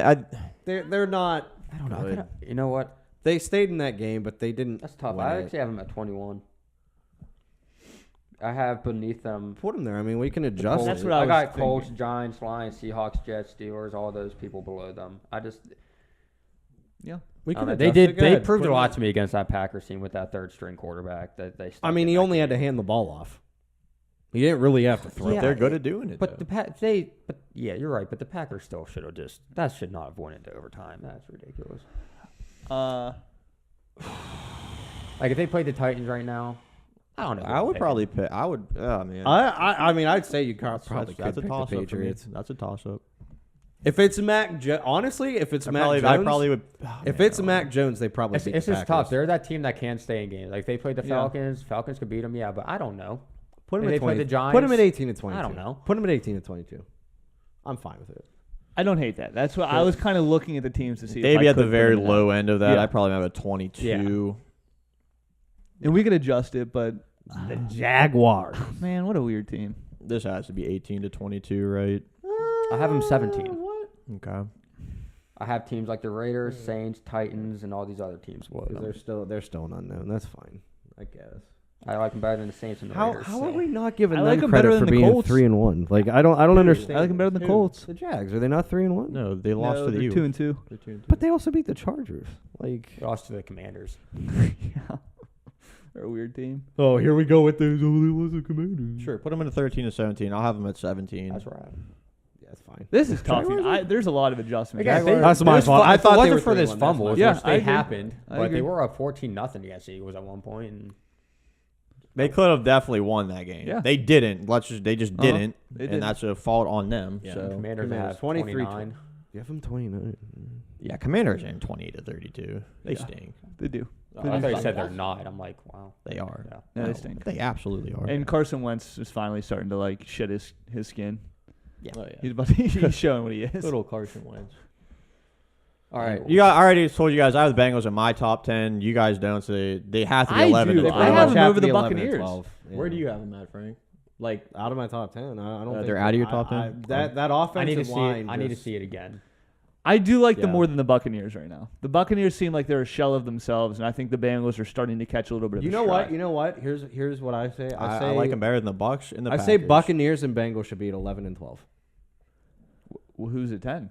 They're not. I don't know. good. You know what? They stayed in that game, but they didn't. That's tough. win I it. actually have them at 21. I have beneath them. Put them there. I mean, we can the adjust. Colts. That's it. what I was got thinking. Colts, Giants, Lions, Seahawks, Jets, Steelers, all those people below them. Yeah. We I can don't know. adjust it. Go They ahead. proved Put a 'em lot in. to me against that Packers team with that third string quarterback. That they. I stuck mean, in he that only had game. to hand the ball off. He didn't really have to throw. Yeah, they're good at doing it. But though. but yeah, you're right. But the Packers still should have that should not have went into overtime. That's ridiculous. Like if they played the Titans right now, I don't know. I would probably pick. I would. Oh man. I mean, I'd say you probably that's could a pick toss the up for me. Patriots. That's a toss up. If it's honestly, if it's Mac Jones, I probably would. if it's Mac Jones, they probably It's beat just the tough. Packers. They're that team that can stay in games. Like if they played the Yeah. Falcons. Falcons could beat them. Yeah, but I don't know. Put If him they at play 20. the Giants, Put him at 18 and 22. I don't know. Put him at 18 and 22. I'm fine with it. I don't hate that. That's what I was kind of looking at the teams to see. if I Maybe at the could put very them in that. low end of that, Yeah. I probably have a 22. And we could adjust it, but The Jaguars. man, what a weird team. This has to be 18 to 22, right? I have them 17. Okay. I have teams like the Raiders, Saints, Titans, and all these other teams below them. They're still an unknown. That's fine, I guess. I like them better than the Saints and the How Raiders. are so. we not giving I like them 'em better credit for than the being Colts. 3-1? Like I don't understand. I like them better than the Who? Colts. The Jags, are they not 3-1? No, they lost No, to the they're Eagles. 2-2. They're 2-2. But they also beat the Chargers. Like, They lost to the Commanders. Yeah. They're a weird team. oh, here we go with those. Oh, they lost the Commanders. Sure, put them in a 13 to 17. I'll have them at 17. That's right. Yeah, that's fine. This is tough. There's a lot of adjustments. Again, That's my fault. I If thought it they wasn't were for this 3-1, that's fumble, my which fault. Yeah, I they agree. happened, I but agree. they were up 14-0 against the Eagles at one point. And They could have definitely won that game. Yeah. They didn't. They just didn't, They and didn't. that's a fault on them. the So Commanders Commanders, have 23. 29. You have them 29. yeah, Commanders in 28 to 32. They Yeah. stink. They do. Oh, I thought you said they're not. I'm like, wow. They are. Yeah. Yeah, they No, stink. They absolutely are. And Carson Wentz is finally starting to like shed his skin. Yeah. Oh, yeah. He's showing what he is. Little Carson Wentz. All right. I already told you guys I have the Bengals in my top 10. You guys don't, so they have to be I 11 do. to I 12. have them Have over to be the 11 and Buccaneers. 12. Yeah. Where do you have them at, Frank? Like, Out of my top 10. I don't think they're out of your top 10? That offensive I need to see line. it. I need to just- see it again. I do like them Yeah. more than the Buccaneers right now. The Buccaneers seem like they're a shell of themselves, and I think the Bengals are starting to catch a little bit of You a know stride. what? You know what? Here's what I say. I like them better than the Bucks and the I Packers. say Buccaneers and Bengals should be at 11 and 12. Well, who's at 10?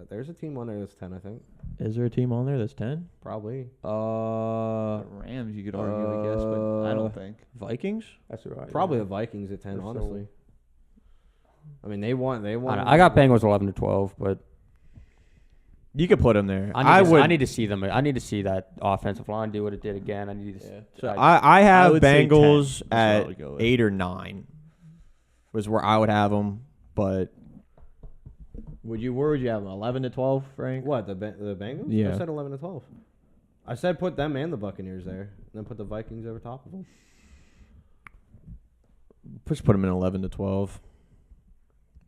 There's a team on there that's 10, I think. Is there a team on there that's 10? Probably. The Rams, you could argue, I guess, but I don't think. Vikings? That's right. Probably the Vikings at 10, They're honestly. I mean, they won. I got Bengals 11 to 12, but You could put them there. I need to see them. I need to see that offensive line do what it did again. I need to. Yeah. See, So I have would say 10. Bengals That's what I at would go with. 8 or 9 was where I would have them, but where would you have them? 11 to 12, Frank? What, the Bengals? Yeah. I said 11 to 12. I said put them and the Buccaneers there, and then put the Vikings over top of them. Just put them in 11 to 12.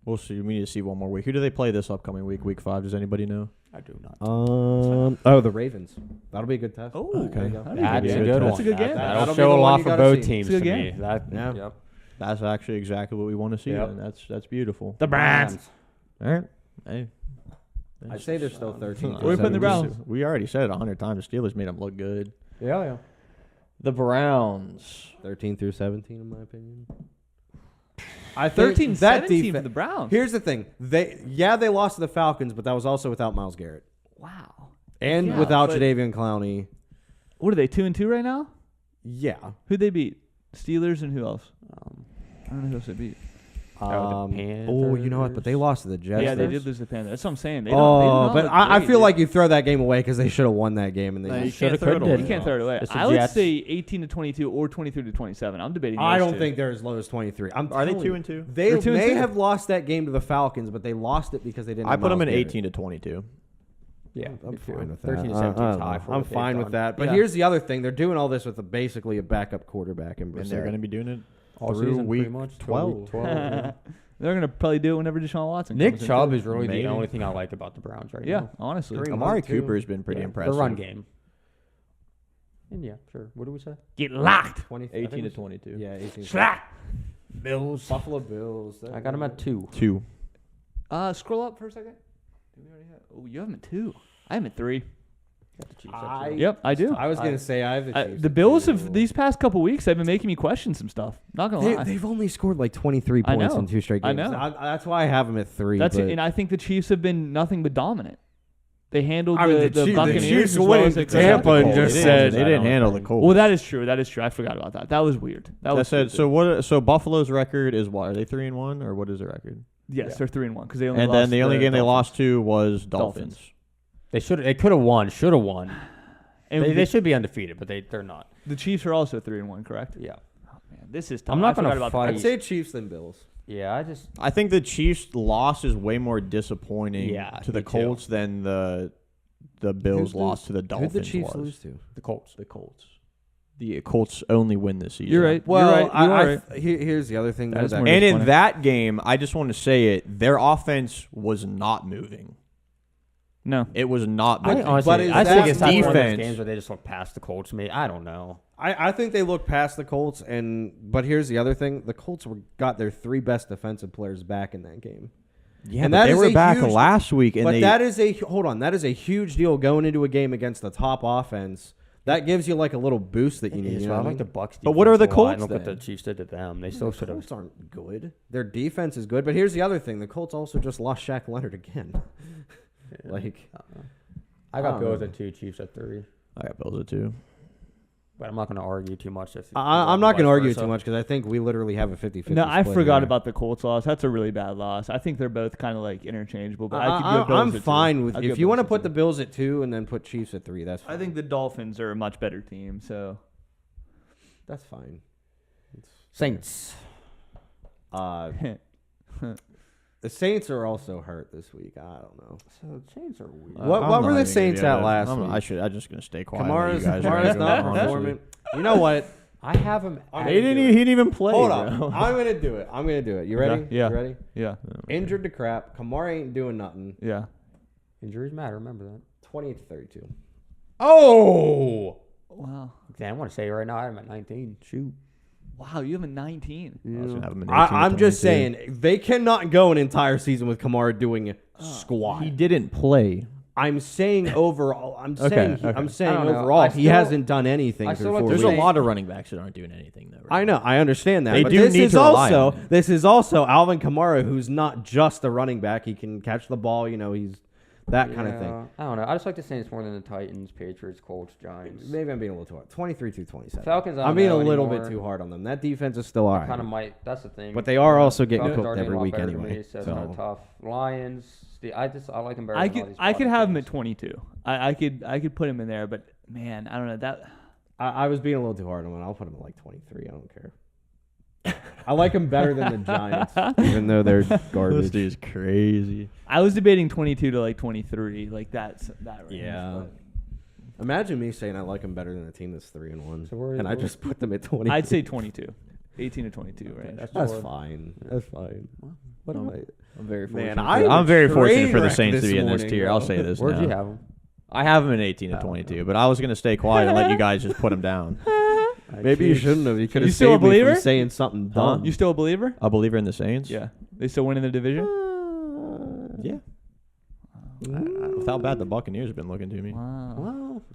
We'll see. We need to see one more week. Who do they play this upcoming week? Week 5. Does anybody know? I do not. The Ravens. That'll be a good test. Oh, Okay. There you go. That's be a a good good one. That's a good game. That'll That'll be show the a one lot you for gotta both see. teams It's a to good me. game. That, Yeah. Yep. That's actually exactly what we want to see. Yep. Then. That's beautiful. The Browns. All right. Hey. I'd say they're still 13. Where are we putting the Browns? We already said it 100 times. The Steelers made them look good. Yeah. The Browns. 13 through 17, in my opinion. 13-17 for the Browns. Here's the thing. They lost to the Falcons, but that was also without Myles Garrett. Wow. And Yeah, without but- Jadeveon Clowney. What are they, 2-2 right now? Yeah. Who'd they beat? Steelers and who else? I don't know who else they beat. Oh, you know what? But they Panthers. lost to the Jets. Yeah, they That's- did lose the Panthers. That's what I'm saying. They Oh, don't but look I great, feel dude. like you throw that game away because they should have won that game, and they No, you just shoulda, can't throw it coulda, away. did. You can't throw it away. It's the I would Jets. say 18-22 or 23-27. I'm debating. I those don't two. think they're as low as 23. Are they telling you. 2-2? They They're 2-2. may have lost that game to the Falcons, but they lost it because they didn't. I have put them Myles in Garrett. 18-22. Yeah, I'm me too. fine with that. 13 to I 17 don't tie know. for I'm what they've fine with done. that. But Yeah. here's the other thing: they're doing all this with basically a backup quarterback in And they're Brissett. going to be doing it All through season, week pretty much. 12. 12, yeah. They're gonna probably do it whenever Deshaun Watson. Nick comes in, Chubb too. is really Maybe. the only thing I like about the Browns right Yeah, now. honestly. Kareem Amari Hunt, too. Cooper's been pretty Yeah, impressive. The run game. And yeah, sure. What do we say? Get locked. 20, 18-22. Yeah, 18. Bills. Buffalo Bills. I got him at 2. 2. Scroll up for a second. Do we already have? Oh, you have him at 2. I am at 3. Got the Chiefs at I- 2. Yep, I do. I was gonna say I have the Chiefs The at Bills 2. have these past couple weeks. They've been making me question some stuff. Not gonna lie. They've only scored like 23 I points know. in 2 straight I games. know. That's why I have them at 3. That's but it. And I think the Chiefs have been nothing but dominant. They handled I mean, the the Buccaneers Chiefs as well went as they into could. Tampa and They just didn't- said- they didn't handle the Colts. Well, that is true. That is true. I forgot about that. That was weird. That I was said stupid. so. What? So Buffalo's record is what? Are they 3-1 or what is the record? Yes, Yeah. they're 3-1 because they only And lost then the only game they Dolphins. lost to was Dolphins. They could have won. Should have won. And They should be undefeated, but they're not. the Chiefs are also 3-1, correct? Yeah. Oh, man, this is tough. I'm not I forgot gonna about fight. I'd say Chiefs than Bills. Yeah, I just I think the Chiefs' loss is way more disappointing Yeah, to the me too. Colts than the Bills' loss to the Dolphins. Who'd the Chiefs was. lose to? the Colts. The Colts. The Colts only win this season. You're right. Well, You're right. You are right. here's the other thing. That though, is that more And in disappointing. that game, I just want to say it. Their offense was not moving. No. It was not I moving. honestly, but is I that think it's not one of those defense? games where they just look past the Colts. I don't know. I think they look past the Colts, but here's the other thing: the Colts got their 3 best defensive players back in that game. Yeah, And but that they is were a back huge- last week, and But they that is that is a huge deal going into a game against the top offense. That gives you like a little boost that you need. You know I what I like the mean? Bucks. But what are the defense a lot, and Colts Look what then? the Chiefs did to them. They still The should have. Colts aren't good. Their defense is good, but here's the other thing: the Colts also just lost Shaq Leonard again. Like, I I got don't Bills know. at 2, Chiefs at 3. I got Bills at 2. But I'm not going to argue too much. I'm not going to argue vice too versa. much because I think we literally have a 50-50 No, I split forgot here. about the Colts loss. That's a really bad loss. I think they're both kind of like interchangeable, but I could give Bills I'm at 2. fine with I'll if give you want to Bills at put the 2. Bills at 2 and then put Chiefs at 3. That's fine. I think the Dolphins are a much better team. So that's fine. Saints. The Saints are also hurt this week. I don't know. So Saints are weird. What were the Saints at last week? I'm just gonna stay quiet. Kamara's Let you guys not go, honestly. performing. You know what? I have him. He He didn't even play. Hold bro. on. I'm gonna do it. You ready? Yeah. You ready? yeah, Injured to crap. Kamara ain't doing nothing. yeah. Injuries matter. Remember that. 28-32. Oh. Wow, Damn, I want to say right now I have him at 19. Shoot. wow. You have a 19. I was gonna have him at I'm just 18-22. saying they cannot go an entire season with Kamara doing squat. he didn't play. I'm saying overall. I'm Okay, saying okay. I'm saying I don't know. overall I he still- hasn't done anything. I through still like 4 to There's weeks. a lot of running backs that aren't doing anything though. Right I know. I understand that. They but do this need is to rely also on him. this is also Alvin Kamara, who's not just a running back. He can catch the ball. You know, he's that kind of thing. I don't know. I just like the Saints more than the Titans, Patriots, Colts, Giants. Maybe I'm being a little too hard. 23-27. Falcons, I don't I'm being a know little anymore. bit too hard on them. That defense is still all right. Kind of might. That's the thing. But they are also getting Falcons cooked are getting every a lot week better than anyway. me, so it's So. kind of tough. Lions. I like them better. I than all could these I could bottom have him at teams. 22. I could put him in there, but man, I don't know that. I was being a little too hard on him. I'll put him at like 23. I don't care. I like him better than the Giants, even though they're This garbage. dude's crazy. I was debating 22 to like 23, like that range. Yeah. but Imagine me saying I like him better than a team that's 3-1, So where- and I where- just put them at 20. I'd say 22, 18 to 22 range. that's that's more- fine. That's fine. What am I? I'm very Man, fortunate. I'm I'm very train fortunate for the wreck Saints to this be in this morning, tier. bro. I'll say this. Where'd now. you have them? I have him at 18 to 22, but I was gonna stay quiet and let you guys just put him down. Maybe you shouldn't have. You could You have still a saved me believer? from saying something Huh? dumb. You still a believer? A believer in the Saints? Yeah. They still win in the division? Yeah. Without bad, the Buccaneers have been looking to me. Wow.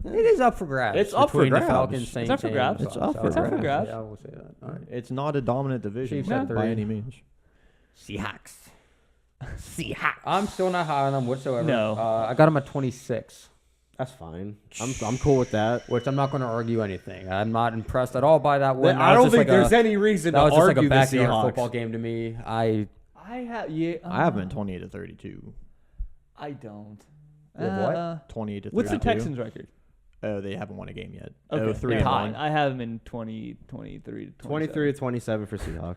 Well, it is up for grabs. It's up for between the grabs. Falcons, It's Saints, up for grabs. and It's up Bucks. for It's up grabs. Yeah, I will say that. All right. It's not a dominant division Chiefs at by 3. any means. Seahawks. I'm still not high on them whatsoever. No. I got them at 26. That's fine. I'm cool with that. Which I'm not going to argue anything. I'm not impressed at all by that win. I don't think there's any reason to that was just like argue a backyard the Seahawks. football game to me. I have them 28-32. I don't. You have what? 28-32. What's the Texans record? Oh, they haven't won a game yet. Okay, 3-1. I have them in 23 to 23-27 for Seahawks.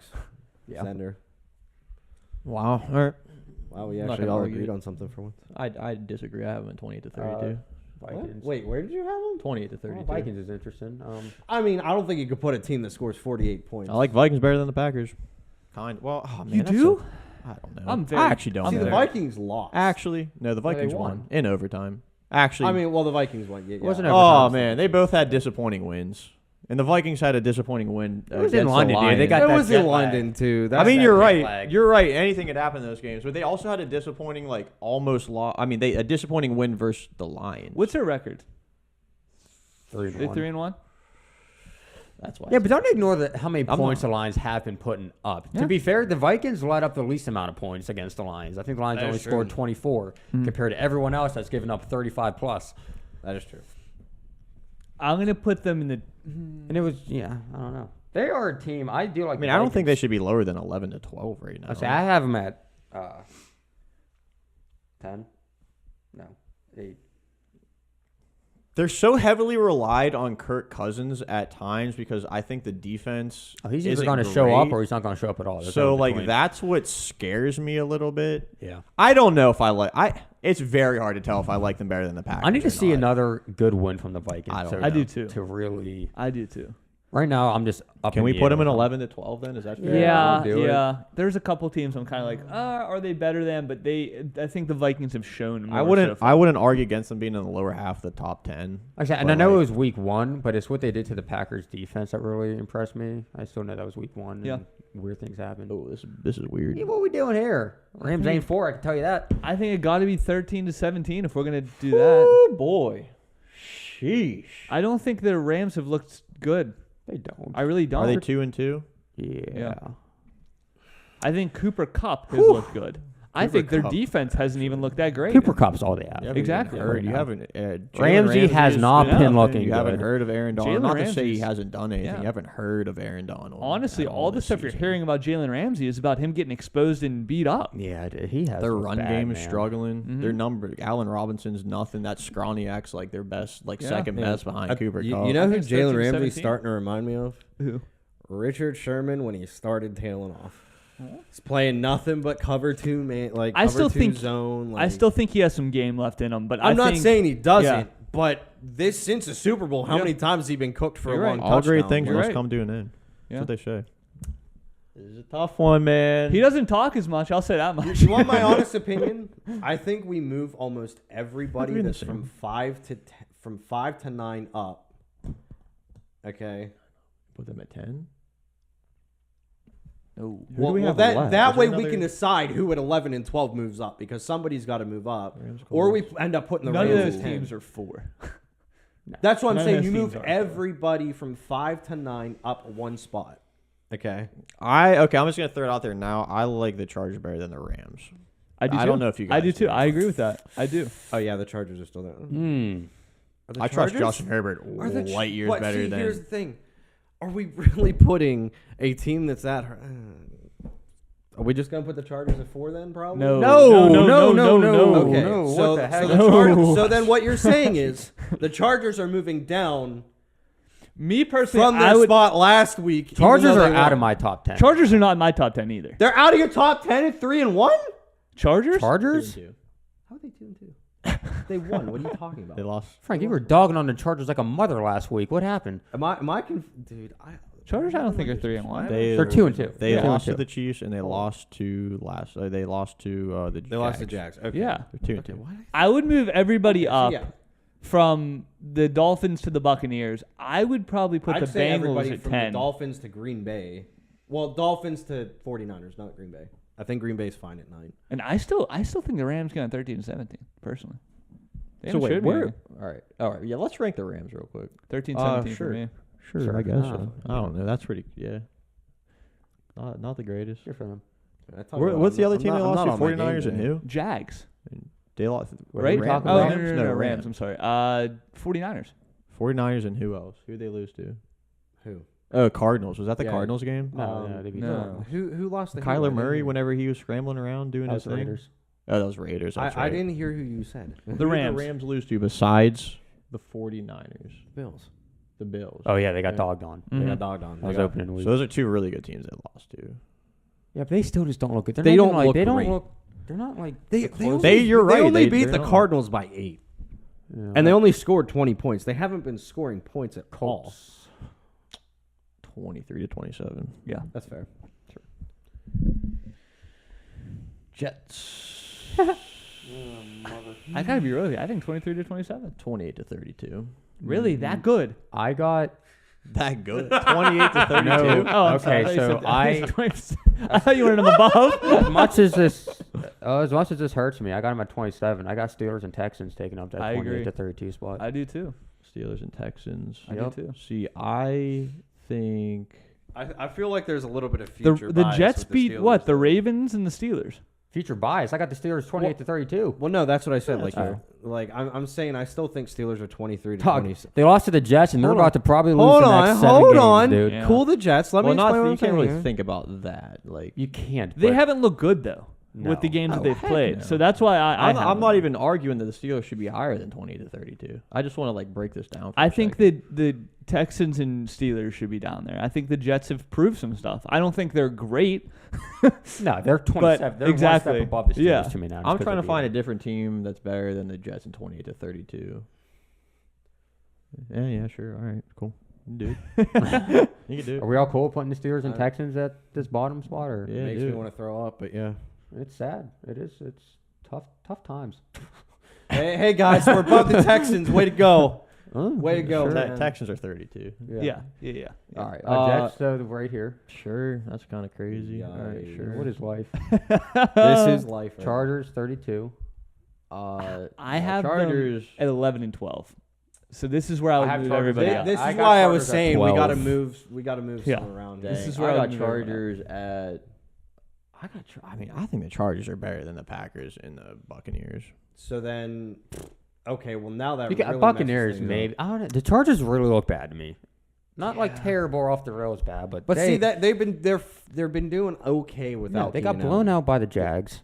Yeah. Sender. Wow. All right. Wow, we I'm not actually gonna all argue agreed it. on something for once. I disagree. I have them in 28-32. Vikings. Wait, where did you have them? 28-32. Vikings is interesting. I mean, I don't think you could put a team that scores 48 points. I like Vikings better than the Packers. Well, oh, man, You that's do? I don't know. I'm very- I actually don't See, know. the Vikings lost. Actually, no, the Vikings won in overtime. Actually, I mean, well, the Vikings won. Yeah, Wasn't yeah. it? oh man, they both had disappointing wins, and the Vikings had a disappointing win. It was against in London, the dude. They Lions. got It that was jet in lag. London too. I mean, that you're jet right. lag. You're right. Anything could happen in those games, but they also had a disappointing, almost loss. I mean, a disappointing win versus the Lions. What's their record? 3-1. They 3-1. That's why. Yeah, but don't ignore how many I'm points not- the Lions have been putting up. Yeah. To be fair, the Vikings let up the least amount of points against the Lions. I think the Lions That only is true. scored 24 compared to everyone else that's given up 35 plus. That is true. I'm gonna put them in the. And it was, I don't know. They are a team. I do like. I mean, I don't think they should be lower than 11-12 right now. I have them at 10. No, 8. They're so heavily relied on Kirk Cousins at times because I think the defense. Oh, he's either isn't going to show up great. or he's not going to show up at all. There's So no between. that's what scares me a little bit. Yeah. I don't know if I like. It's very hard to tell if I like them better than the Packers. I need to or see not. another good win from the Vikings. I don't to- know. I do too. To really. I do too. Right now, I'm just up. Can in we the put air them in with 11-12 then? Is that fair? Yeah, I'll do it. yeah. There's a couple teams I'm kind of like, are they better than? But I think the Vikings have shown. I more so far. I wouldn't argue against them being in the lower half of the top 10. Actually, and But I know it like- was week 1, but it's what they did to the Packers defense that really impressed me. I still know that was week 1. Yeah. And weird things happened. Oh, this is weird. Yeah, what are we doing here? Rams ain't 4, I can tell you that. I think it got to be 13-17 if we're gonna do that. Oh boy, sheesh. I don't think the Rams have looked good. They don't. I really don't. Are they 2-2? Yeah. I think Cooper Kupp has looked good. I Cooper think their Kupp. defense hasn't even looked that great. Cooper Kupp's all they have. You haven't Exactly. even heard- Right you now. haven't. Jalen Ramsey has not been been nothing. looking You haven't good. heard of Aaron Donald. Jalen Not to say he Ramsey's- hasn't done anything. yeah. You haven't heard of Aaron Donald. Honestly, at all the this stuff you're season. hearing about Jalen Ramsey is about him getting exposed and beat up. Yeah, he has. Their looked run bad, game is man. struggling. Mhm. Their number, Allen Robinson's nothing. That Scrawniak's like their best, Yeah. second Yeah. best behind Cooper You Kupp. know I who think it's Jalen 13-17. Ramsey's starting to remind me of? Who? Richard Sherman when he started tailing off. He's playing nothing but cover 2 man, I cover still 2 think- zone. I still think he has some game left in him, but I'm not think, saying he doesn't, yeah. but since the Super Bowl, how Yeah. many times has he been cooked for You're a right. long All great touchdown? things You're must right. come to an end. Yeah. That's what they say. This is a tough one, man. He doesn't talk as much. I'll say that much. You want my honest opinion? I think we move almost everybody Agreed the that's same. from 5 to 9 up. Okay. Put them at 10. No. Who do we have that left? that Is way there we another- can decide who at 11 and 12 moves up because somebody's got to move up, Rams, or we Colts. end up putting the None of Rams those at 10. teams are 4. That's what I'm none of saying. those You teams move are. everybody from 5 to 9 up one spot. Okay. I'm just gonna throw it out there now. I like the Chargers better than the Rams. I do. I too. don't know if you I guys do too. do. I agree with that. I do. Oh yeah, the Chargers are still there. Hmm. Are the I trust Chargers- Justin Herbert are the light years what, better see, than. Here's the thing: are we really putting a team that's at? Are we just gonna put the Chargers at 4 then? Probably. No. No. Okay. No, so, what the heck? so, the Chargers, so then what you're saying is the Chargers are moving down Me personally, from I their would. spot last week. even Chargers though are they out won. of my top 10. Chargers are not in my top 10 either. They're out of your top 10 at 3-1. Chargers? Chargers? How are they 2-2? They won. What are you talking about? They lost. Frank, you were dogging on the Chargers like a mother last week. What happened? Am I dude? Chargers, I don't think are 3-1. They're 2-2. They Yeah. lost 2-2. to the Chiefs and they lost to they lost to the. They lost to Jags. Okay. Yeah. They're 2-2. Why? I would move everybody up Yeah. from the Dolphins to the Buccaneers. I would probably put I'd the say Bengals everybody at from 10. the Dolphins to Green Bay. Well, Dolphins to 49ers, not Green Bay. I think Green Bay's fine at 9. And I still think the Rams got 13-17, personally. They So wait, should be where? All right. Yeah, let's rank the Rams real quick. 13-17 for sure. me. Sure, I guess so. I don't know. That's pretty. Yeah. Not the greatest. Good for them. What's the other team they lost to? 49ers and who? Jags. They lost. Right? Rams? Oh, Rams? no, Rams. I'm sorry. 49ers. 49ers and who else? Who did they lose to? Who? Oh, Cardinals. Was that the Yeah. Cardinals game? No, they beat no. Who lost the Kyler Murray whenever he was scrambling around doing That his was thing? Raiders. Oh, that was Raiders. That's I right. didn't hear who you said. Who The did Rams. the Rams lose to besides the 49ers? Bills. The Bills. Oh yeah, they got Yeah. dogged on. They Mhm. got dogged on. That was They got- opening week. So those are two really good teams they lost to. Yeah, but they still just don't look good. They're They not don't even, like, look They don't great. look. They're not like. They, the they, close- only, You're right, They only they- beat they the don't. Cardinals by 8. Yeah, And they only scored 20 points. They haven't been scoring points at all. Colts. 23-27. Yeah. That's fair. Jets. I gotta be really. I think 23-27. 28-32. Really, that good? I got. That good. 28-32. No. Oh, I'm sorry. Okay, I thought you so said- I thought you wanted them above. as much as this hurts me, I got them at 27. I got Steelers and Texans taking up that I agree. 28-32 spot. I do too. Steelers and Texans. I do too. See, I think I feel like there's a little bit of The future the bias Jets with the beat Steelers, what? The though. Ravens and the Steelers. Future bias. I got the Steelers 28-32. Well, no, that's what I said. Yeah, Like, that's I'm saying I still think Steelers are 23 to Dog, 20. they lost to the Jets, and they're Hold about on. to probably lose Hold the on, next 7 hold games, on. dude. Yeah. Cool the Jets. Let me not explain what you I'm can't really saying. think about that. Like You can't. They but- haven't looked good though No. with the games that Oh, they've heck played. no. So that's why I I'm not even arguing that the Steelers should be higher than 28-32. I just want to like break this down. For I a think second. that the Texans and Steelers should be down there. I think the Jets have proved some stuff. I don't think they're great. No, they're 27. They're exactly. one step above the Steelers Yeah. to me now. just I'm 'cause trying to they find a beat different team that's better than the Jets in 28-32. Yeah, sure. All right, cool. You can do it. You can do them. it. Are we all cool putting the Steelers and Uh, Texans at this bottom spot? Or Yeah, Makes do me it. want to throw up, but yeah. It's sad. It is. It's tough times. Hey guys, we're above the Texans. Way to go. Way to go, Te- man. Texans are 32. Yeah. All right. Uh, Jets, right here. Sure, that's kind of crazy. All right, Yikes. sure. What is life? This is life. right Chargers 32. I have Chargers. them at 11 and 12. So this is where I would I have move Chargers everybody This, Yeah. up. this I is got why I was Chargers at saying we 12. gotta move Yeah. some around. This Dang, is where I I got would move everybody Chargers at. I think the Chargers are better than the Packers and the Buccaneers. So then, okay, well now that You got really Buccaneers, messes things maybe. up. I don't know. The Chargers really look bad to me. Not like terrible or off the rails bad, but But they, see that they've been doing okay without. no, they got Keenan blown Allen. out by the Jags.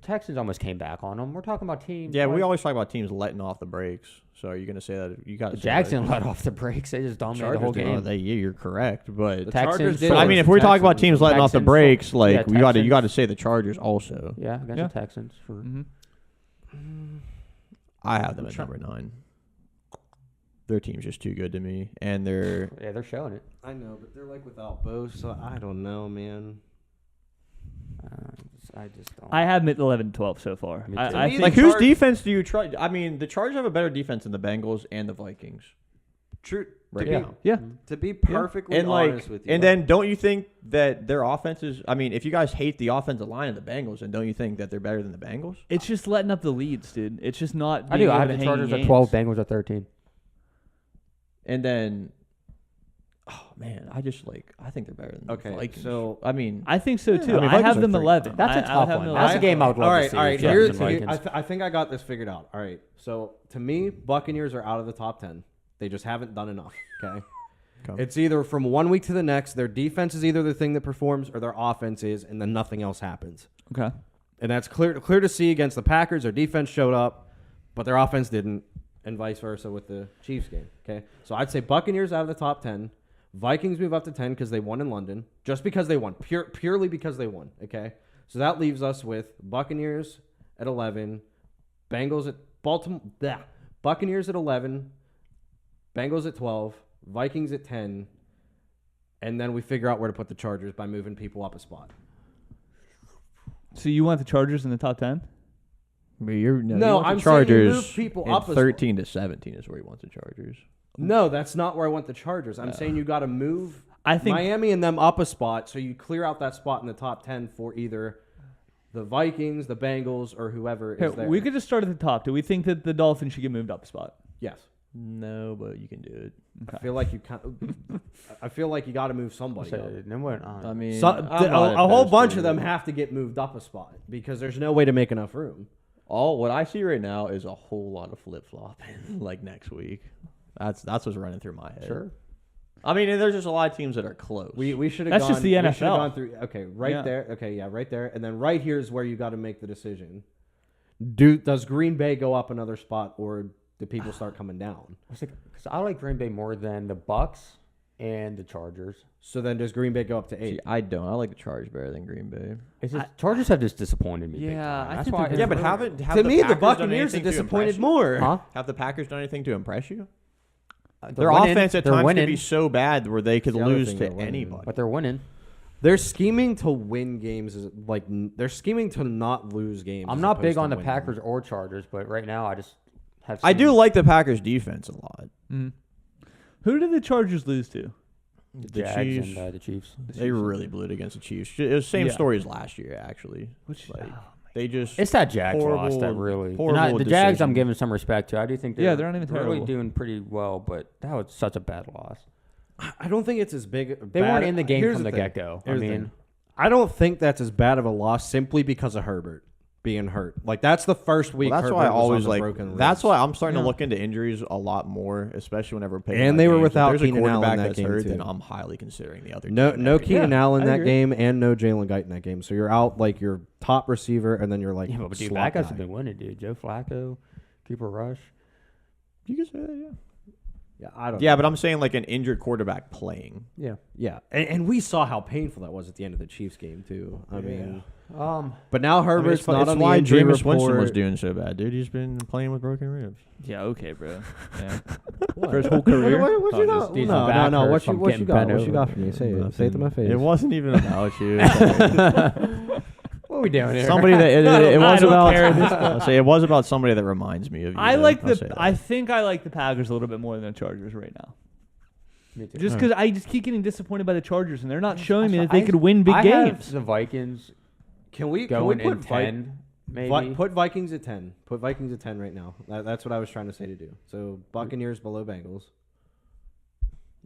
Texans almost came back on them. We're talking about teams. Yeah, we like- always talk about teams letting off the brakes. So are you going to say that you got The Jags didn't let off the brakes. They just dominated the whole game. Yeah, you're correct, but The Texans Chargers did but I it mean, with if the we're talking about Texans. teams letting off the Texans, brakes, like yeah, you got Texans. to say the Chargers also. Yeah, against Yeah. the Texans. For, Mhm. I have them at number 9. Their team's just too good to me, and they're Yeah, they're showing it. I know, but they're like without Bo, so I don't know, man. I just don't. I have them at 11 and 12 so far. Me I too. To me, think like the whose Charg- defense do you try? I mean, the Chargers have a better defense than the Bengals and the Vikings True. right Yeah. now. Yeah. To be perfectly And like, honest with you, and then don't you think that their offense is? I mean, if you guys hate the offensive line of the Bengals, then don't you think that they're better than the Bengals? it's just letting up the leads, dude. It's just not. I being do. I able have to the hang Chargers at games. 12, Bengals at 13. And then, oh man, I think they're better than Okay, the Vikings. so- I mean, I think so too. I mean, I, Vikings have are them 3. 11. That's a I tough have one. them That's a 11. game I would love all to right, see. all right. Chargers Here's, and here, Vikings. I think I got this figured out. All right, so to me, Buccaneers are out of the top 10. They just haven't done enough. Okay. Okay. It's either from one week to the next, their defense is either the thing that performs or their offense is, and then nothing else happens. Okay. And that's clear to see against the Packers. Their defense showed up, but their offense didn't, and vice versa with the Chiefs game. Okay, so I'd say Buccaneers out of the top 10. Vikings move up to 10 because they won in London, just because they won, purely because they won. Okay, so that leaves us with Buccaneers at 11, Bengals at Buccaneers at 11, Bengals at 12, Vikings at 10, and then we figure out where to put the Chargers by moving people up a spot. So you want the Chargers in the top 10? but you're No, you want the I'm saying you Chargers move people in up a 13 to 17 is where he wants the Chargers. No, that's not where I want the Chargers. I'm saying you got to move I think Miami and them up a spot so you clear out that spot in the top 10 for either the Vikings, the Bengals, or whoever Here, is there. we could just start at the top. Do we think that the Dolphins should get moved up a spot? Yes. No, but you can do it. I feel like you I feel like you got to move somebody up. Then what? I mean, So, I'm not a whole opposed bunch to of them it. have to get moved up a spot because there's no way to make enough room. What I see right now is a whole lot of flip flopping. Like next week, that's what's running through my head. Sure. I mean, there's just a lot of teams that are close. We should have That's gone. just the We should have NFL. gone through. Okay, right Yeah. there. Okay, yeah, right there. And then right here is where you got to make the decision. Does Green Bay go up another spot, or do people start coming down? Because I like Green Bay more than the Bucks and the Chargers. So then does Green Bay go up to 8? See, I don't. I like the Chargers better than Green Bay. It's just, Chargers have just disappointed me. big Yeah, time. I That's think why. they're Yeah, but good. have to the me, the Packers done Buccaneers are anything to disappointed impress you? more. Huh? Have the Packers done anything to impress you? They're Their winning. offense at They're times winning, could be so bad where they could That's the other lose thing, to they're winning. anybody. but they're winning. They're scheming to win games. They're scheming to not lose games. I'm as not big opposed on to the winning. Packers or Chargers, but right now I just have. I seen- do like the Packers defense a lot. Who did the Chargers lose to? the The Jags Chiefs. and the Chiefs. They really blew it against the Chiefs. It was the same Yeah. story as last year, actually. Which Like, they just It's that Jags loss that Horrible- really. And horrible the Jags, I'm decision. giving some respect to. I do think Yeah, they're not even really terrible. doing pretty well, but that was such a bad loss. I don't think it's as big. They weren't in the game Here's from the thing. get go. I Here's the mean, thing. I don't think that's as bad of a loss simply because of Herbert being hurt. Like that's the first week. Well, that's Herbert why I was on always the like. broken That's ribs. why I'm starting Yeah. to look into injuries a lot more, especially whenever picking And out they were games. If without there's a Keenan Allen quarterback that that's game, hurt, too. then I'm highly considering the other. No, team no that game. Keenan Yeah, Allen I that agree. game, and no Jalen Guyton that game. So you're out like your top receiver, and then you're like yeah, but dude, slot backups guy. have been winning, dude. Joe Flacco, Cooper Rush. You can say that, yeah. Yeah, I don't. Yeah, know. but I'm saying like an injured quarterback playing. Yeah. Yeah, and we saw how painful that was at the end of the Chiefs game too. I mean, Um, but now Herbert's not on the why injury Jameis Winston was report. doing so bad, dude. He's been playing with broken ribs. Yeah, okay, bro. Yeah. What? For his whole career. What you Oh, got? just these No, back no, no. hurts What from you getting got? bent What you over. got for me? Say it. Say it to my face. It wasn't even about you. what are we doing here? Somebody that it I was don't about. care at this I'll say it was about somebody that reminds me of you. I though. like I'll say the. that. I think I like the Packers a little bit more than the Chargers right now. Me too. Just because I just keep getting disappointed by the Chargers, and they're not showing me that I- they could win big I have games. the Vikings Can we going put in 10, maybe. Put Vikings at 10. Put Vikings at 10 right now. That's what I was trying to say to do. So Buccaneers below Bengals.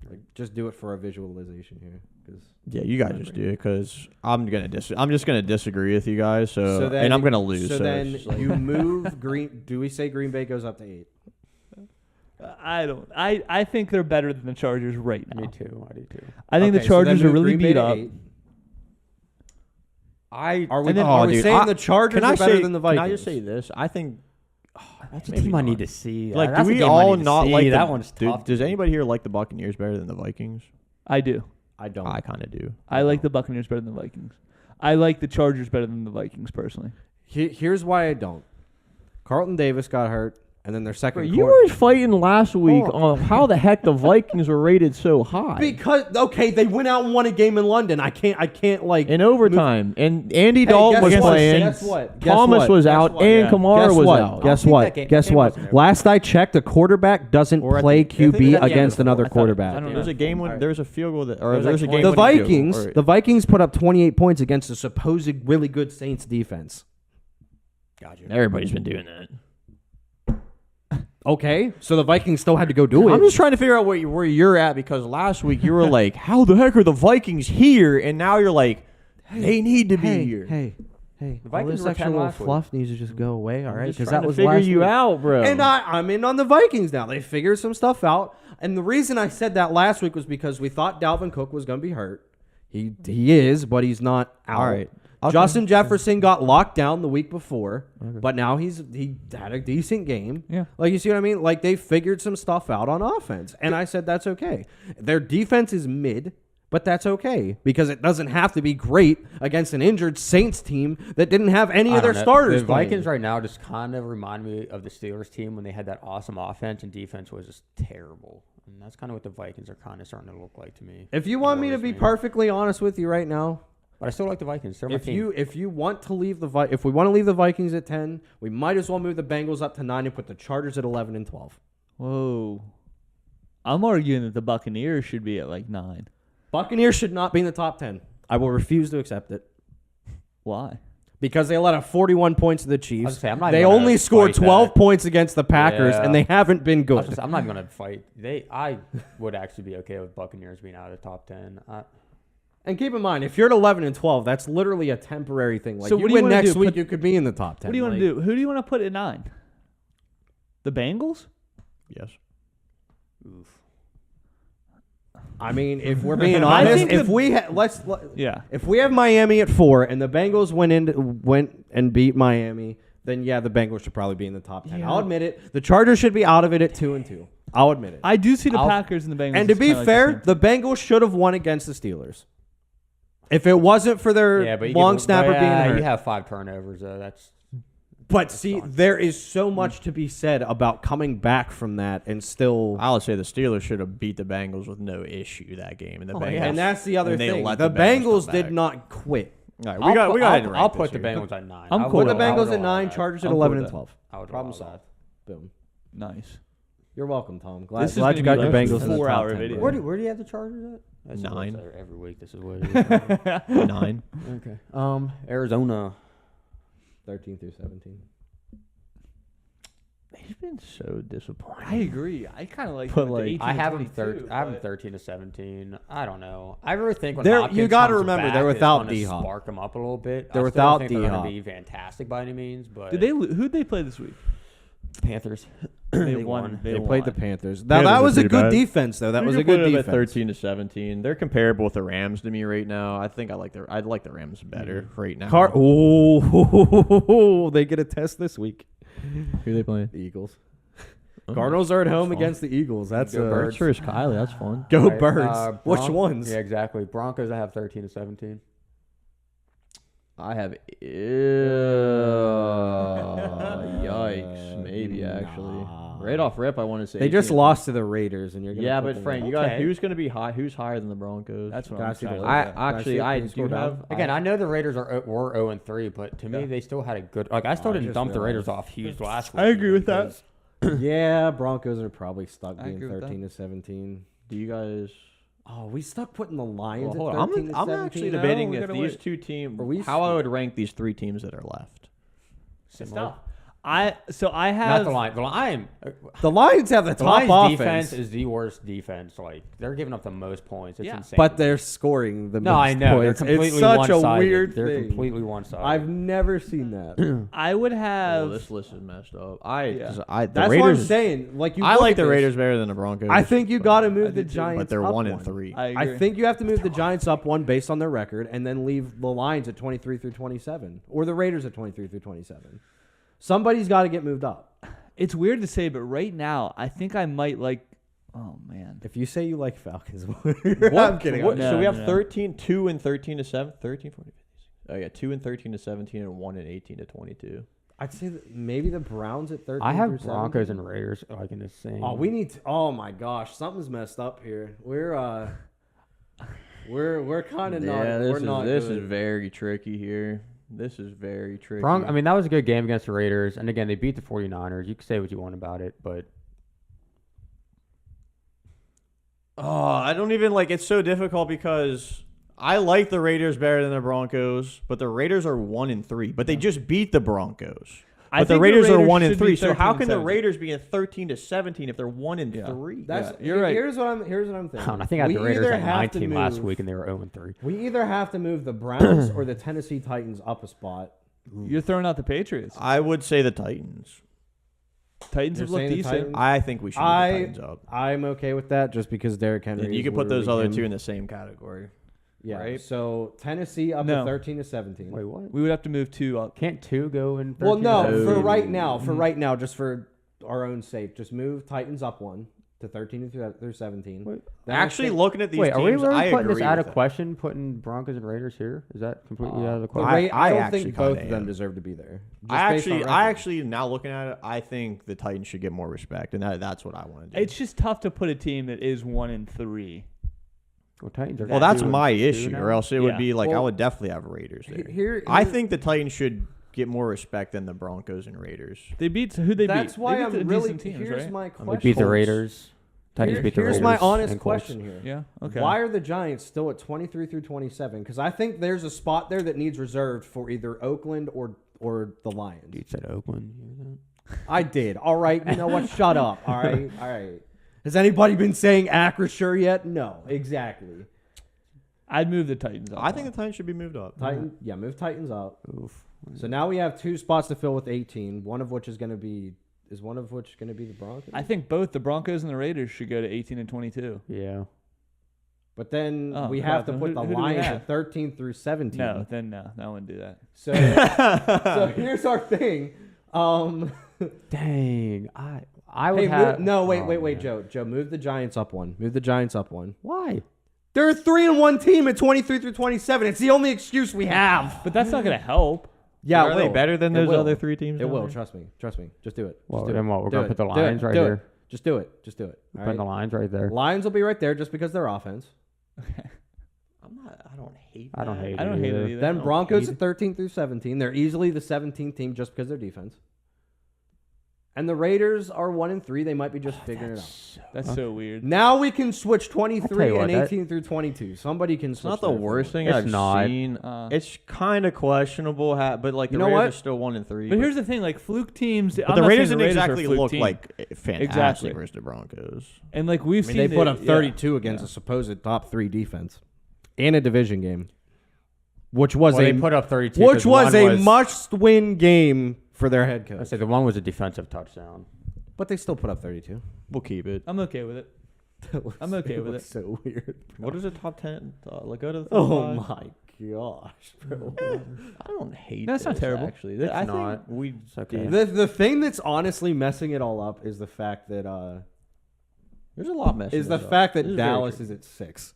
Like, just do it for a visualization here, because Yeah, you guys just do it because I'm just gonna disagree with you guys. So, then and I'm gonna lose. So So, then it's just like- you move Green. Do we say Green Bay goes up to 8? I don't. I think they're better than the Chargers right now. Me too. I do too. I think Okay, the so then Chargers are move really Green Bay beat to up. 8. I Are we, And then- are we dude, saying I- the Chargers can I are better say than the Vikings? Can I just say this? I think that's a maybe team I not. need to see. like That's do a we game I all need to not see. like that the, one's dude, tough. Does anybody here like the Buccaneers better than the Vikings? I do. I don't. I kind of do. I like the Buccaneers better than the Vikings. I like the Chargers better than the Vikings personally. Here's why I don't. Carlton Davis got hurt, and then their second You quarter. were fighting last week Hold on how the heck the Vikings were rated so high Because okay, they went out and won a game in London. I can't like in overtime, and Andy Hey, Dalton guess was what? playing. Guess what? Guess Thomas what? was Guess out, what? and Yeah. Kamara Guess was what? out. Guess think what? that game- Guess that game what? wasn't over. Last I checked, the quarterback doesn't Or at play the- QB that game against was another I quarterback. don't know. There was a game when there was a field goal that, or It was there was like a game. The winning field goal, Vikings, or- the Vikings put up 28 points against a supposed really good Saints defense. Everybody's been doing that. Okay, so the Vikings still had to go do it. I'm just trying to figure out where you're at because last week you were like, "How the heck are the Vikings here?" And now you're like, "They need to be here." Hey, The all Vikings this were extra 10 little last week. fluff needs to just go away, all right? Just Because trying that to was figure last you week. out, bro. And I'm in on the Vikings now. They figured some stuff out. And the reason I said that last week was because we thought Dalvin Cook was going to be hurt. He is, but he's not out. All right. Okay. Justin Jefferson got locked down the week before, but now he had a decent game. Yeah. Like, you see what I mean? Like, they figured some stuff out on offense. And I said that's okay. Their defense is mid, but that's okay because it doesn't have to be great against an injured Saints team that didn't have any I of their don't know. starters. The playing. Vikings right now just kind of remind me of the Steelers team when they had that awesome offense and defense was just terrible. And that's kind of what the Vikings are kind of starting to look like to me. If you It want me to worries be perfectly honest with you right now, But I still like the Vikings. They're my if team. you want to leave if we want to leave the Vikings at 10, we might as well move the Bengals up to 9 and put the Chargers at 11 and 12. Whoa. I'm arguing that the Buccaneers should be at like 9. Buccaneers should not be in the top 10. I will refuse to accept it Why? because they let up 41 points to the I was Chiefs. gonna say, I'm not They even gonna only scored fight 12 that. points against the Packers, Yeah. and they haven't been I was good. gonna say, I'm not even gonna fight. I would actually be okay with Buccaneers being out of the top 10. And keep in mind, if you're at 11 and 12, that's literally a temporary thing. Like, So you what do you win wanna next do? week, you could be in the top 10. What do you want to do? Who do you want to put at 9? The Bengals? Yes. I mean, if we're being I honest, think if the- we Yeah. if we have Miami at 4 and the Bengals went and beat Miami, then yeah, the Bengals should probably be in the top 10. Yeah. I'll admit it. The Chargers should be out of it at 2-2. I'll admit it. I do see the I'll- Packers and the Bengals. And to as be kinda like fair, same the Bengals should have won against the Steelers. If it wasn't for their but long snapper being hurt. You have 5 turnovers, though. That's But see, there is so much to be said about coming back from that and still. I would say the Steelers should have beat the Bengals with no issue that game, and the Bengals. And that's the other and they thing. let The the Bengals Bengals come did back. not quit. All right, we got. I'll put the Bengals at 9. I'm I cool Put would- the with I Bengals would at allow 9, that. Chargers at I'm cool 11 with and that. 12. I would Problem allow solved. Boom. Nice. You're welcome, Tom. This Glad is you gonna got be your like Bengals in the 4 top hour 10, video. bro. Where do you have the Chargers at? That's what 9. I say every week. This is what it is. 9. Okay. Arizona. 13 through 17. He's been so disappointing. I agree. I kind of like. But, them at the like, 18 I have and them 22, I have them but- 13 to 17. I don't know. I really think when They're- Hopkins you gotta comes remember, back, they're it's without gonna D-Hop. Spark them up a little bit. They're I still without think they're D-Hop. going to be fantastic by any means, but Did they? Who'd they play this week? Panthers. They won. They played the won. Panthers. Now, Panthers that are was a pretty good bad. defense, though. That We was could a good put them defense. at 13 to 17. They're comparable with the Rams to me right now. I think I'd like the Rams better right now. Oh, they get a test this week. Who are they playing? The Eagles. Oh, Cardinals are at home fun. against the Eagles. That's Go Birds. Sure is Kylie. That's fun. Go Right, Birds. Which Bron- ones? Yeah, exactly. Broncos, I have 13 to 17. I have. Yikes. Maybe actually. Nah. Right off rip, I want to say. They just 18. lost to the Raiders, and you're gonna Yeah, put but them Frank, in. you got Okay. who's going to be high? Who's higher than the Broncos? That's what Gotta I'm see the saying. logo. I Can I actually see it? I Can you do scroll down? have. Again, I know the Raiders were 0 and 3, but to me, Yeah. they still had a good. Like, I still I didn't just dump the Raiders realized. off huge last week. I agree with that. because- Yeah, Broncos are probably stuck I being agree with 13 to 17. Do you guys? Oh, we stuck putting the Lions Well, hold at on. 13 to I'm 17. actually No, debating we if gotta these wait. two teams. Are we How I screwed? would rank these 3 teams that are left. Similar. I Not have the line. The line. The Lions have the The top Lions' offense, defense is the worst defense. Like, they're giving up the most points. It's Yeah. insane. but they're scoring the no, most I know points. they're completely It's such a one-sided. weird They're thing. completely one-sided. I've never seen that. I would Oh, have. this list is messed up. Yeah. The That's Raiders. what I'm saying. Like you, I look like at the this, Raiders better than the Broncos. I think you got to move do the too. Giants, but they're up 1 and 3. I agree. I think you have to move the Giants up 1 based on their record, and then leave the Lions at 23 through 27, or the Raiders at 23 through 27. Somebody's got to get moved up. It's weird to say, but right now, I think I might like. Oh man. If you say you like Falcons, What? I'm kidding. What? No, So we have no. 13, 2 and 13 to 7, 13, 14, 15. Oh yeah, 2 and 13 to 17, and 1 and 18 to 22. I'd say that maybe the Browns at 13. I have through Broncos 17. and Raiders like in the same. Oh, we need to. Oh my gosh, something's messed up here. We're kind of not. Yeah, we're not this good. is very tricky here. This is very tricky. I mean, that was a good game against the Raiders, and again, they beat the 49ers. You can say what you want about it, but I don't even like. It's so difficult because I like the Raiders better than the Broncos, but the Raiders are 1 and 3. But they just beat the Broncos. I But the think Raiders are 1 should and be 3. So 13 how and can the 17. Raiders be in 13 to 17 if they're 1 and Yeah. 3? That's you're right. Here's what I'm thinking. I don't know. I think I had We the Raiders either at have to 19 last move- week, and they were 0 and 3. We either have to move the Browns or the Tennessee Titans up a spot. You're throwing out the Patriots. I would say the Titans. Titans You're have looked saying the decent. Titans? I think we should move the Titans up. I'm okay with that just because Derrick Henry. And you is can put those literally other him. two in the same category. Yeah. right? So Tennessee up No. to 13 to 17. Wait, what? We would have to move 2 up. Can't 2 go in? 13 Well, no, or for 17? right now, just for our own sake, just move Titans up 1 to 13 through 17. Wait. Then Actually, looking at these Wait, teams, are we really I putting agree this out with of it. question? Putting Broncos and Raiders here? Is that completely out of the The question? I don't actually think both kinda of them am. deserve to be there. Just I based on record. actually, now looking at it, I think the Titans should get more respect, and that's what I want to do. It's just tough to put a team that is 1 and 3. Well, Titans are well, that's 2 and my 2 issue, now? or else it Yeah. would be like I Well, would definitely have Raiders there. Here, I think the Titans should get more respect than the Broncos and Raiders. They beat who they that's beat. why they I'm beat the really. decent teams, Here's right? my They question. beat the Raiders. Titans beat the Raiders. Here's my honest and Colts. question here. Yeah. Okay. Why are the Giants still at 23 through 27? Because I think there's a spot there that needs reserved for either Oakland or the Lions. You said Oakland. You hear that? I did. All right. You know what? Shut up. All right. All right. Has anybody been saying Acrisure yet? No. Exactly. I'd move the Titans up. I think the Titans should be moved up. Move Titans up. Oof. So now we have 2 spots to fill with 18. One of which is going to be the Broncos. I think both the Broncos and the Raiders should go to 18 and 22. Yeah. But then Oh, we have to crap. put Who the do we Lions have? at 13 through 17. No, I wouldn't do that. So here's our thing. Dang. I would Hey, have. wait, man. Joe, move the Giants up one. Move the Giants up one. Why? They're a 3-1 team at 23 through 27. It's the only excuse we have. But that's not going to help. Yeah, Are it they will. better than It those will. other 3 teams? It down will. there? Trust me. Just do it. Well, Just do then it. what? We're Do gonna it. put the Do it. Lions right Do here. it. Just do it. All Putting right? the Lions right there. Lions will be right there just because they're offense. I don't hate. I don't hate it. I don't hate it either. Then don't Broncos hate at 13 through 17. They're easily the 17th team just because of their defense. And the Raiders are 1-3. They might be just figuring it out. That's so weird. Now we can switch I'll 23 tell you and what, 18 through 22. Somebody can It's switch. not the that if they worst want. thing It's I've not. seen. Uh, It's kind of questionable, but like You the know Raiders what? are still 1-3. But here's the thing, like fluke teams. but I'm the not Raiders saying didn't the Raiders are a exactly fluke look team. like fantastic Exactly. versus the Broncos. And like we've I mean, seen, they put it- up yeah. 32 against a supposed top 3 defense in a division game, which was They put up 32. which 'cause was one a must-win game for their head I coach. say the one was a defensive touchdown. But they still put up 32. We'll keep it. I'm okay with it. I'm okay with it. So weird. What is it? Top 10? Like go to the. Oh 35? my gosh, bro. I don't hate. That's not this, terrible. Actually, It's I not. think we. It's okay. The thing that's honestly messing it all up is the fact that There's a lot messing. is the this up. fact This that is very Dallas true. is at 6.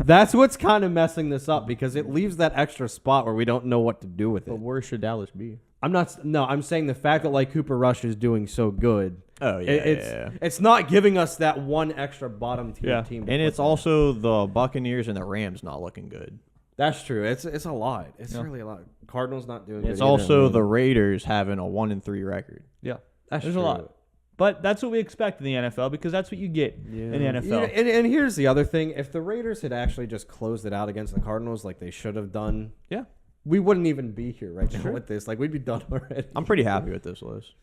That's what's kind of messing this up because it leaves that extra spot where we don't know what to do with But it. where should Dallas be? I'm saying the fact that like Cooper Rush is doing so good. Oh yeah, It's not giving us that one extra bottom tier Yeah. team. to And put it's there. also the Buccaneers and the Rams not looking good. That's true. It's a lot. It's Yeah. really a lot. Cardinals not doing good. It's either. also the Raiders having a 1-3 record. Yeah, That's there's true. a lot. But that's what we expect in the NFL because that's what you get in the NFL. You know, and here's the other thing: if the Raiders had actually just closed it out against the Cardinals like they should have done, Yeah. we wouldn't even be here right now with this. Like we'd be done already. I'm pretty happy with this list.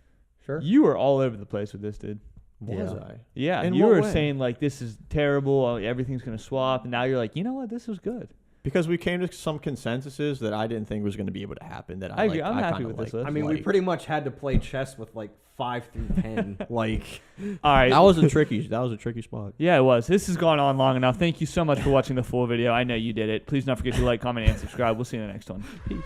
Sure. You were all over the place with this, dude. Was Yeah. I? Yeah, In you what were way? saying like this is terrible. Everything's gonna swap, and now you're like, you know what? This was good. Because we came to some consensuses that I didn't think was going to be able to happen. That I agree. I'm happy kinda with this liked. list. I mean, we pretty much had to play chess with like 5 through 10. Like, All right. That was a tricky spot. Yeah, it was. This has gone on long enough. Thank you so much for watching the full video. I know you did it. Please don't forget to like, comment, and subscribe. We'll see you in the next one. Peace.